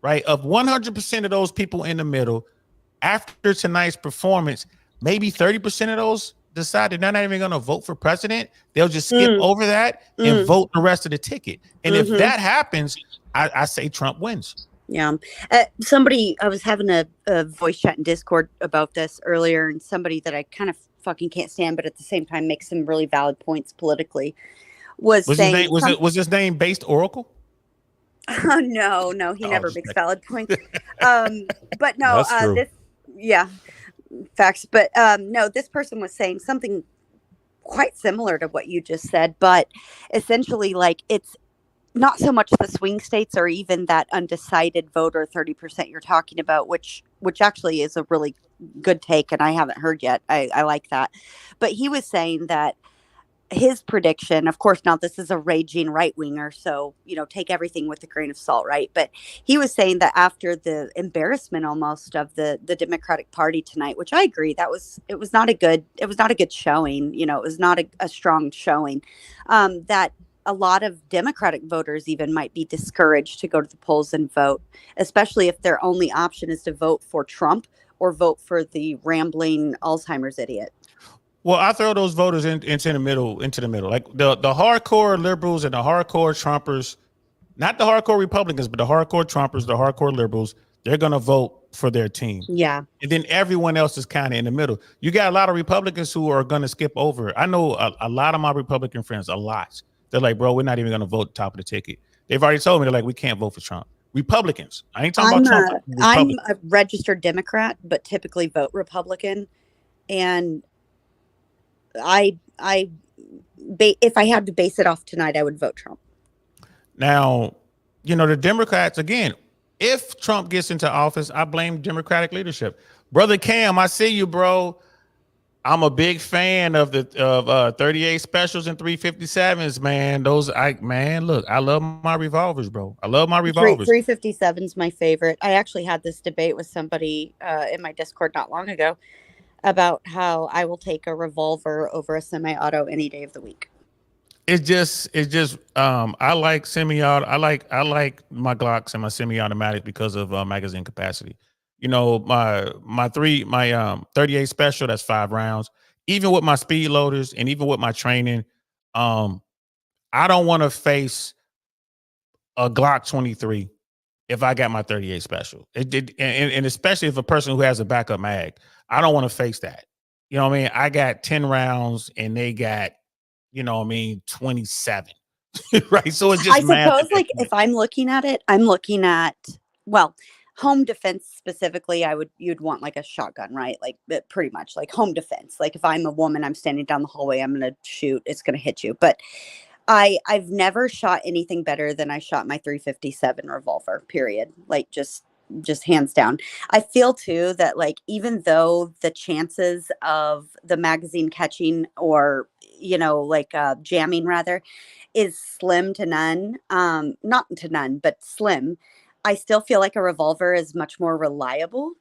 right, of 100% of those people in the middle, after tonight's performance, maybe 30% of those decide they're not even going to vote for president. They'll just skip over that and vote the rest of the ticket. And if that happens, I say Trump wins. Yeah. Somebody, I was having a voice chat in Discord about this earlier, and somebody that I kind of fucking can't stand, but at the same time makes some really valid points politically, was saying... Was his name Based Oracle? Oh, no, he never makes valid points. But no, That's true. Facts. But no, this person was saying something quite similar to what you just said, but essentially, like, it's not so much the swing states or even that undecided voter 30% you're talking about, which actually is a really good take, and I haven't heard yet. I like that. But he was saying that his prediction, of course, now this is a raging right winger, so take everything with a grain of salt, right? But he was saying that after the embarrassment almost of the Democratic Party tonight, which I agree, it was not a good showing. It was not a strong showing. That a lot of Democratic voters even might be discouraged to go to the polls and vote, especially if their only option is to vote for Trump or vote for the rambling Alzheimer's idiot. Well, I throw those voters into the middle, like the hardcore liberals and the hardcore Trumpers, not the hardcore Republicans, but the hardcore Trumpers, the hardcore liberals. They're going to vote for their team. Yeah. And then everyone else is kind of in the middle. You got a lot of Republicans who are going to skip over. I know a lot of my Republican friends, a lot. They're like, bro, we're not even going to vote top of the ticket. They've already told me, they're like, we can't vote for Trump. Republicans. I ain't talking about Trump. I'm a registered Democrat, but typically vote Republican. And if I had to base it off tonight, I would vote Trump. Now, the Democrats, again, if Trump gets into office, I blame Democratic leadership. Brother Cam, I see you, bro. I'm a big fan of 38 specials and 357s, man. Look, I love my revolvers, bro. I love my revolvers. 357 is my favorite. I actually had this debate with somebody in my Discord not long ago about how I will take a revolver over a semi-auto any day of the week. It's just I like semi-auto. I like my Glocks and my semi-automatic because of magazine capacity. My 38 special, that's 5 rounds. Even with my speed loaders and even with my training, I don't want to face a Glock 23 if I got my 38 special. And especially if a person who has a backup mag, I don't want to face that. You know what I mean? I got 10 rounds and they got, 27. Right. So it's just, I suppose, like, if I'm looking at it, I'm looking at, well, home defense specifically, you'd want like a shotgun, right? Like, pretty much like home defense. Like, if I'm a woman, I'm standing down the hallway, I'm going to shoot, it's going to hit you. But I've never shot anything better than I shot my 357 revolver, period. Like, just hands down. I feel too that, like, even though the chances of the magazine catching or, jamming rather, is slim to none, not to none, but slim, I still feel like a revolver is much more reliable.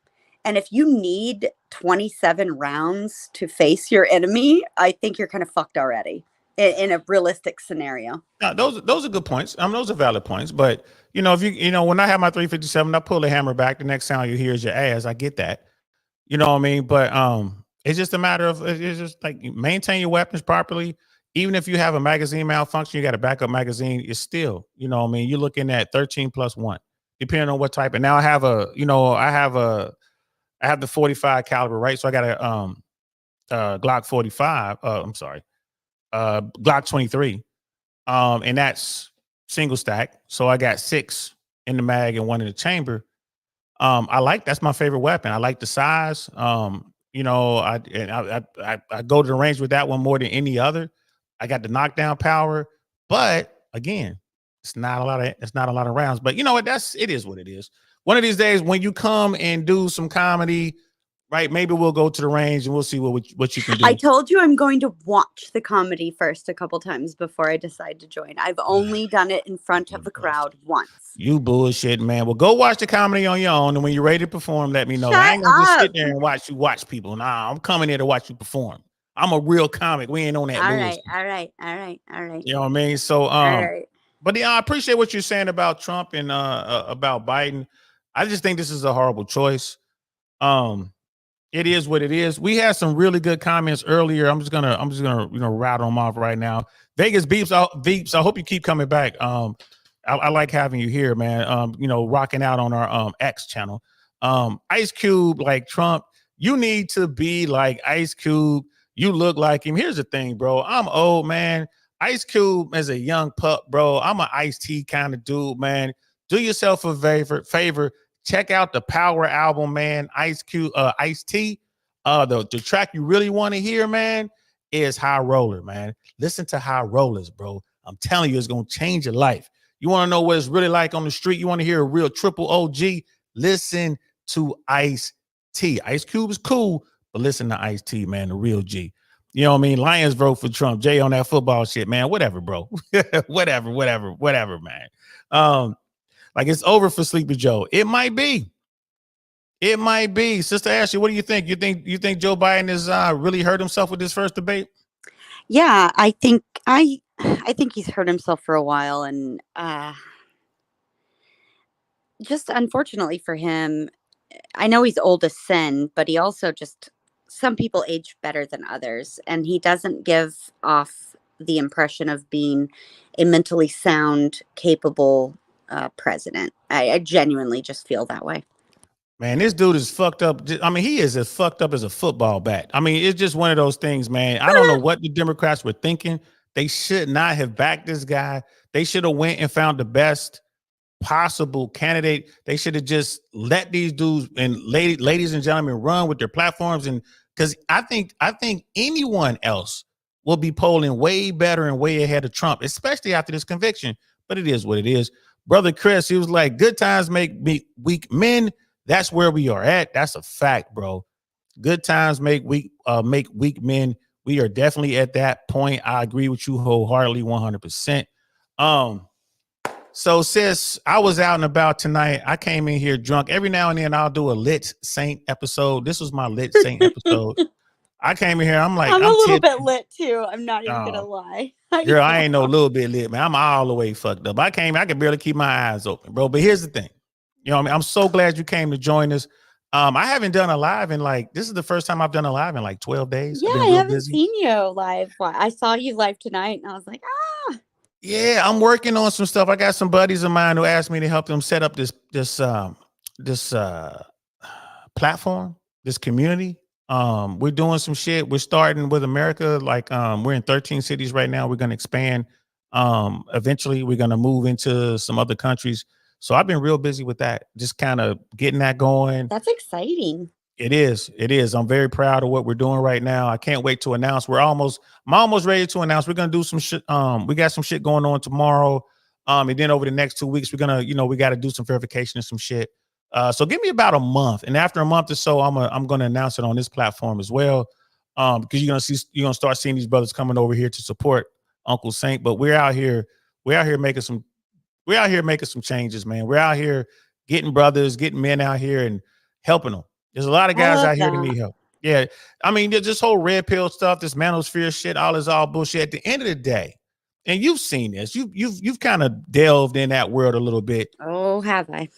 And if you need 27 rounds to face your enemy, I think you're kind of fucked already. in a realistic scenario. No, those are good points. Those are valid points. But if when I have my 357, I pull the hammer back. The next sound you hear is your ass. I get that. You know what I mean? But it's just a matter of it's just like maintain your weapons properly. Even if you have a magazine malfunction, you got a backup magazine. It's still, you're looking at 13 plus 1, depending on what type. And now I have I have the 45 caliber, right? So I got a Glock 45. I'm sorry, Glock 23. And that's single stack. So I got 6 in the mag and 1 in the chamber. That's my favorite weapon. I like the size. I go to the range with that one more than any other. I got the knockdown power, but again, it's not a lot of rounds. But you know what? It is what it is. One of these days, when you come and do some comedy, right? Maybe we'll go to the range and we'll see what you can do. I told you I'm going to watch the comedy first a couple times before I decide to join. I've only done it in front of the crowd once. You bullshit, man. Well, go watch the comedy on your own, and when you're ready to perform, let me know. Shut I ain't gonna just up. sit there and watch people. Nah, I'm coming here to watch you perform. I'm a real comic. We ain't on that. All bullshit. right. You know what I mean? So, All right. but yeah, I appreciate what you're saying about Trump and about Biden. I just think this is a horrible choice. It is what it is. We had some really good comments earlier. I'm just gonna rattle them off right now. Vegas Beeps. I hope you keep coming back. I like having you here, man. Rocking out on our X channel. Ice Cube, like Trump, you need to be like Ice Cube. You look like him. Here's the thing, bro. I'm old, man. Ice Cube is a young pup, bro. I'm an Ice-T kind of dude, man. Do yourself a favor. Check out the Power album, man. Ice-T. The track you really want to hear, man, is High Roller, man. Listen to High Rollers, bro. I'm telling you, it's going to change your life. You want to know what it's really like on the street? You want to hear a real triple OG? Listen to Ice-T. Ice Cube is cool, but listen to Ice-T, man, the real G. You know what I mean? Lions vote for Trump. Jay on that football shit, man. Whatever, bro. whatever, man. Like it's over for Sleepy Joe. It might be. Sister Ashley, what do you think? You think Joe Biden has really hurt himself with this first debate? Yeah, I think he's hurt himself for a while, and just unfortunately for him, I know he's old as sin, but he also some people age better than others, and he doesn't give off the impression of being a mentally sound, capable president. I genuinely just feel that way. Man, this dude is fucked up. I mean, he is as fucked up as a football bat. I mean, it's just one of those things, man. I don't know what the Democrats were thinking. They should not have backed this guy. They should have went and found the best possible candidate. They should have just let these dudes and ladies and gentlemen run with their platforms. And because I think anyone else will be polling way better and way ahead of Trump, especially after this conviction. But it is what it is. Brother Chris, he was like, good times make weak men. That's where we are at. That's a fact, bro. Good times make weak men. We are definitely at that point. I agree with you wholeheartedly, 100%. So sis, I was out and about tonight. I came in here drunk. Every now and then I'll do a Lit Saint episode. This was my Lit Saint episode. I came in here. I'm like, I'm a little bit lit too. I'm not even gonna lie. Girl, I ain't no little bit lit, man. I'm all the way fucked up. I could barely keep my eyes open, bro. But here's the thing. You know what I mean? I'm so glad you came to join us. I haven't done a live in this is the first time I've done a live in 12 days. Yeah, I haven't seen you live. I saw you live tonight and I was like, Yeah, I'm working on some stuff. I got some buddies of mine who asked me to help them set up this platform, this community. We're doing some shit. We're starting with America. We're in 13 cities right now. We're going to expand. Eventually we're going to move into some other countries. So I've been real busy with that, just kind of getting that going. That's exciting. It is. I'm very proud of what we're doing right now. I can't wait to announce. I'm almost ready to announce. We're going to do some shit. We got some shit going on tomorrow. And then over the next 2 weeks, we're going to, we got to do some verification and some shit. So give me about a month. And after a month or so, I'm going to announce it on this platform as well. Because you're going to start seeing these brothers coming over here to support Uncle Saint. But we're out here making some changes, man. We're out here getting brothers, getting men out here and helping them. There's a lot of guys out here that need help. Yeah, I mean, there's this whole red pill stuff, this manosphere shit, all is all bullshit. At the end of the day, and you've seen this, you've kind of delved in that world a little bit. Oh, have I?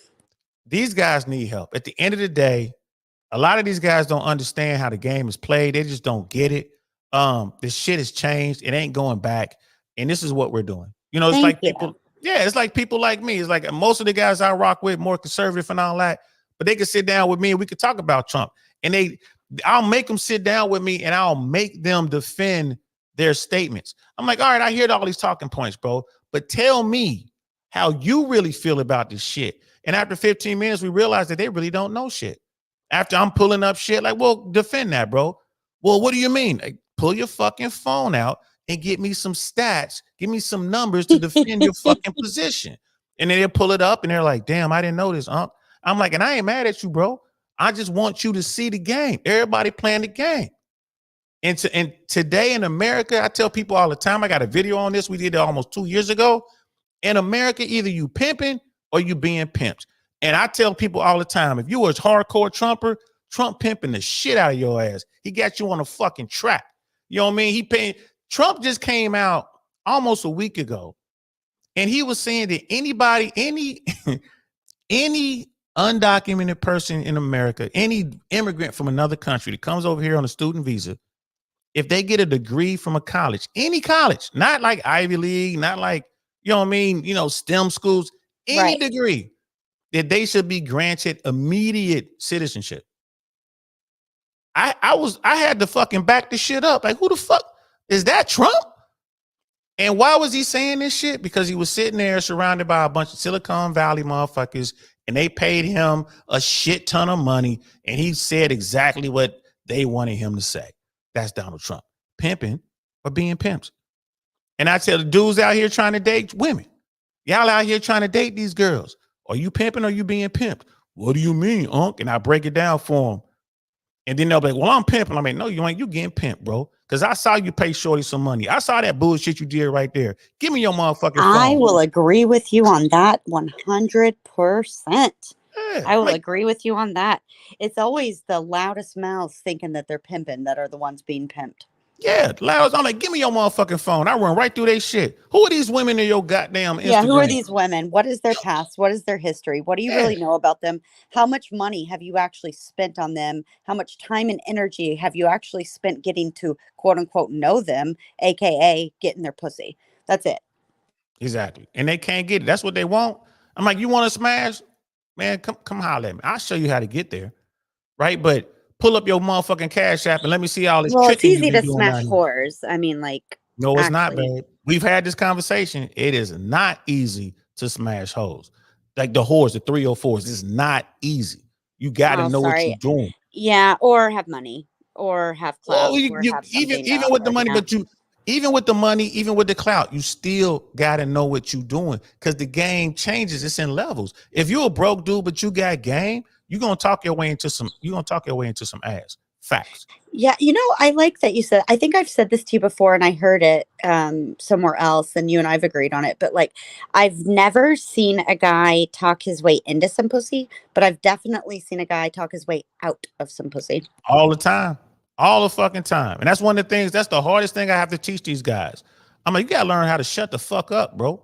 These guys need help. At the end of the day, a lot of these guys don't understand how the game is played. They just don't get it. This shit has changed. It ain't going back. And this is what we're doing. You know, it's Thank like you. people, yeah, it's like people like me. It's like most of the guys I rock with, more conservative and all that, but they could sit down with me and we could talk about Trump. And I'll make them sit down with me and I'll make them defend their statements. I'm like, all right, I hear all these talking points, bro, but tell me how you really feel about this shit. And after 15 minutes, we realize that they really don't know shit. After I'm pulling up shit, like, well, defend that, bro. Well, what do you mean? Like, pull your fucking phone out and get me some stats. Give me some numbers to defend your fucking position. And then they'll pull it up and they're like, damn, I didn't know this. I'm like, and I ain't mad at you, bro. I just want you to see the game. Everybody playing the game. And today in America, I tell people all the time, I got a video on this. We did it almost 2 years ago. In America, either you pimping or you being pimped. And I tell people all the time, if you was hardcore Trumper, Trump pimping the shit out of your ass. He got you on a fucking track. You know what I mean? Trump just came out almost a week ago, and he was saying that anybody, any undocumented person in America, any immigrant from another country that comes over here on a student visa, if they get a degree from a college, any college, not like Ivy League, not like, you know what I mean, STEM schools, any degree, that they should be granted immediate citizenship. I had to fucking back this shit up. Like, who the fuck is that, Trump? And why was he saying this shit? Because he was sitting there surrounded by a bunch of Silicon Valley motherfuckers, and they paid him a shit ton of money, and he said exactly what they wanted him to say. That's Donald Trump, pimping or being pimped. And I tell the dudes out here trying to date women, y'all out here trying to date these girls. Are you pimping or you being pimped? What do you mean, Unc? And I break it down for them. And then they'll be like, well, I'm pimping. I'm like, no, you ain't. You getting pimped, bro. Because I saw you pay Shorty some money. I saw that bullshit you did right there. Give me your motherfucking phone. I will agree with you on that 100%. Yeah, I will agree with you on that. It's always the loudest mouths thinking that they're pimping that are the ones being pimped. Yeah, loud. I'm like, give me your motherfucking phone. I run right through their shit. Who are these women in your goddamn Instagram? Yeah, who are these women? What is their past? What is their history? What do you really know about them? How much money have you actually spent on them? How much time and energy have you actually spent getting to quote unquote know them, aka getting their pussy? That's it. Exactly. And they can't get it. That's what they want. I'm like, you want to smash? Man, come holler at me. I'll show you how to get there. Right? But pull up your motherfucking Cash App and let me see all this. Well, it's tricking easy to smash whores. I mean, like, no, it's not, actually. babe. We've had this conversation. It is not easy to smash hoes. Like the whores, the 304s. It's not easy. You got to know what you're doing. Yeah, or have money, or have clout. Well, even with the money, but even with the money, even with the clout, you still got to know what you're doing because the game changes. It's in levels. If you're a broke dude, but you got game, you're gonna talk your way into some. You're gonna talk your way into some ass. Facts. Yeah, I like that you said. I think I've said this to you before, and I heard it somewhere else, and you and I've agreed on it. But like, I've never seen a guy talk his way into some pussy, but I've definitely seen a guy talk his way out of some pussy. All the time. All the fucking time. And that's one of the things, that's the hardest thing I have to teach these guys. I'm like, you gotta learn how to shut the fuck up, bro.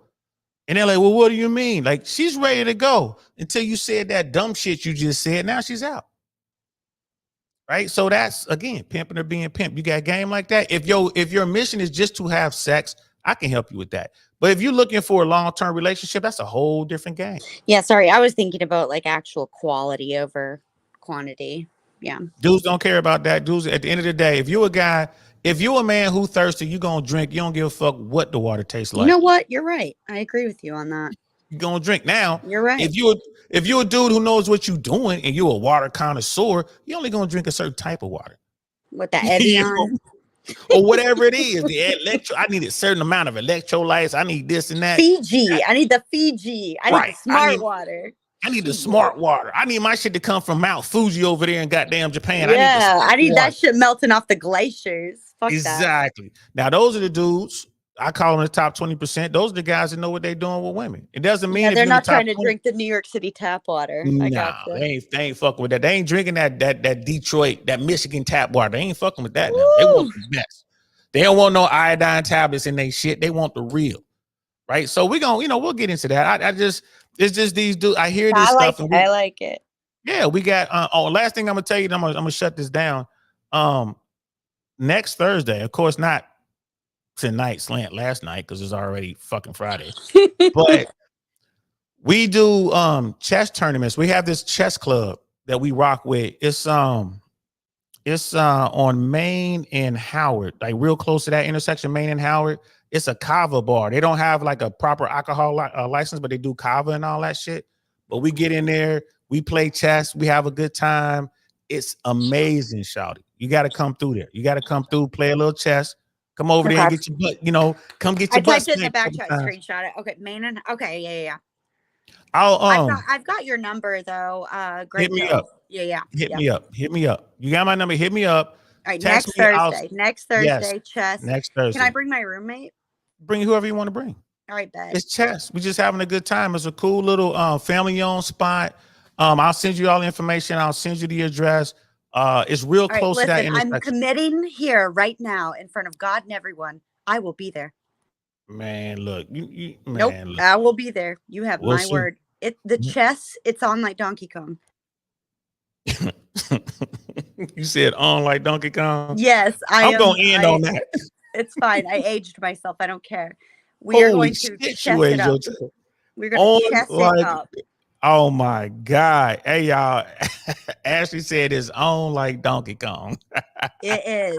And they're like, well, what do you mean? Like, she's ready to go until you said that dumb shit you just said. Now she's out. Right? So that's, again, pimping or being pimped. You got a game like that. If your mission is just to have sex, I can help you with that. But if you're looking for a long-term relationship, that's a whole different game. Yeah, sorry. I was thinking about like actual quality over quantity. Yeah. Dudes don't care about that. Dudes, at the end of the day, if you're a man who thirsty, you're gonna drink. You don't give a fuck what the water tastes like. You know what? You're right. I agree with you on that. You're gonna drink. Now, you're right. If you're a dude who knows what you're doing and you're a water connoisseur, you're only gonna drink a certain type of water. With the Evian. Or whatever it is. I need a certain amount of electrolytes. I need this and that. Fiji. I need the Fiji. I need the smart water. I need the smart water. I need my shit to come from Mount Fuji over there in goddamn Japan. Yeah, I need that shit melting off the glaciers. Fuck exactly. That. Now, those are the dudes I call them the top 20%. Those are the guys that know what they're doing with women. It doesn't mean Yeah, if they're you're in the not top trying to 20 drink the New York City tap water. I Nah, gotcha. they ain't fucking with that. They ain't drinking that Detroit, that Michigan tap water. They ain't fucking with that now. They want the best. They don't want no iodine tablets in their shit. They want the real. Right. So we're gonna, we'll get into that. It's just these dudes. I hear this stuff. I like it. Yeah, we got last thing I'm gonna tell you, I'm gonna shut this down. Next Thursday, of course, not tonight, last night, because it's already fucking Friday. But we do chess tournaments. We have this chess club that we rock with. It's on Main and Howard, like real close to that intersection, Main and Howard. It's a kava bar. They don't have like a proper alcohol license, but they do kava and all that shit. But we get in there, we play chess, we have a good time. It's amazing, shawty. You got to come through there. You got to come through, play a little chess. Come over there and get your butt, come get your butt. I typed it in the back chat, screenshot it. Okay, yeah. I've got your number though. Great. Hit me up. Yeah. Hit me up. You got my number. Hit me up. All right, next Thursday. Yes, chess. Next Thursday. Can I bring my roommate? Bring whoever you want to bring. All right, bet. It's chess. We're just having a good time. It's a cool little family-owned spot. I'll send you all the information. I'll send you the address. It's real close to that intersection. I'm committing here right now in front of God and everyone. I will be there. Man, look, nope, look. I will be there. You have We'll my see. word. The chess, it's on like Donkey Kong. You said on like Donkey Kong? Yes, I'm going to end on that. It's fine. I aged myself. I don't care. We are going to chess it up. We're going to chess it up. Oh my God. Hey, y'all. Ashley said it's on like Donkey Kong. It is.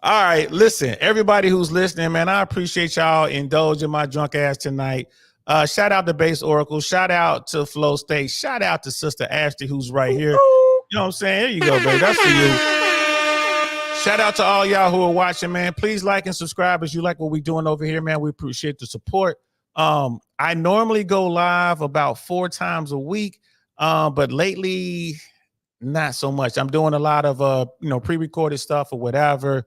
All right. Listen, everybody who's listening, man, I appreciate y'all indulging my drunk ass tonight. Shout out to Base Oracle. Shout out to Flow State. Shout out to Sister Ashley, who's right here. You know what I'm saying? Here you go, baby. That's for you. Shout out to all y'all who are watching, man. Please like and subscribe if you like what we're doing over here, man. We appreciate the support. I normally go live about 4 times a week, but lately, not so much. I'm doing a lot of pre-recorded stuff or whatever.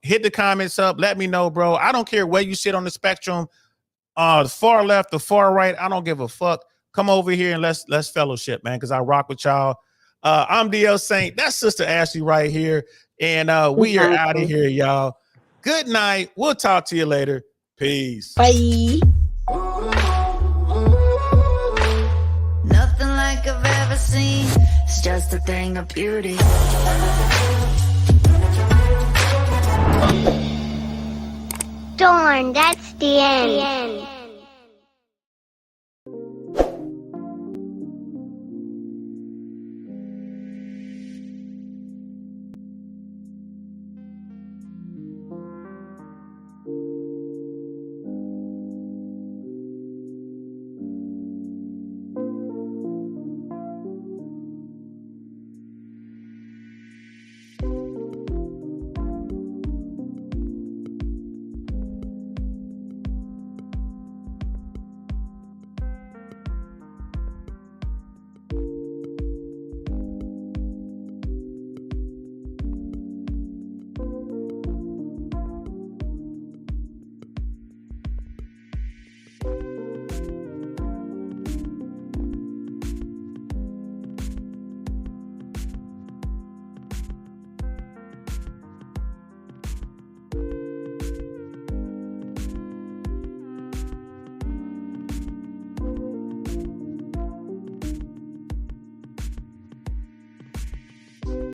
Hit the comments up. Let me know, bro. I don't care where you sit on the spectrum. The far left, the far right, I don't give a fuck. Come over here and let's fellowship, man, because I rock with y'all. I'm DL Saint. That's Sister Ashley right here. And we are out of here, y'all. Good night. We'll talk to you later. Peace. Bye. Nothing like I've ever seen. It's just a thing of beauty. Darn, that's the end.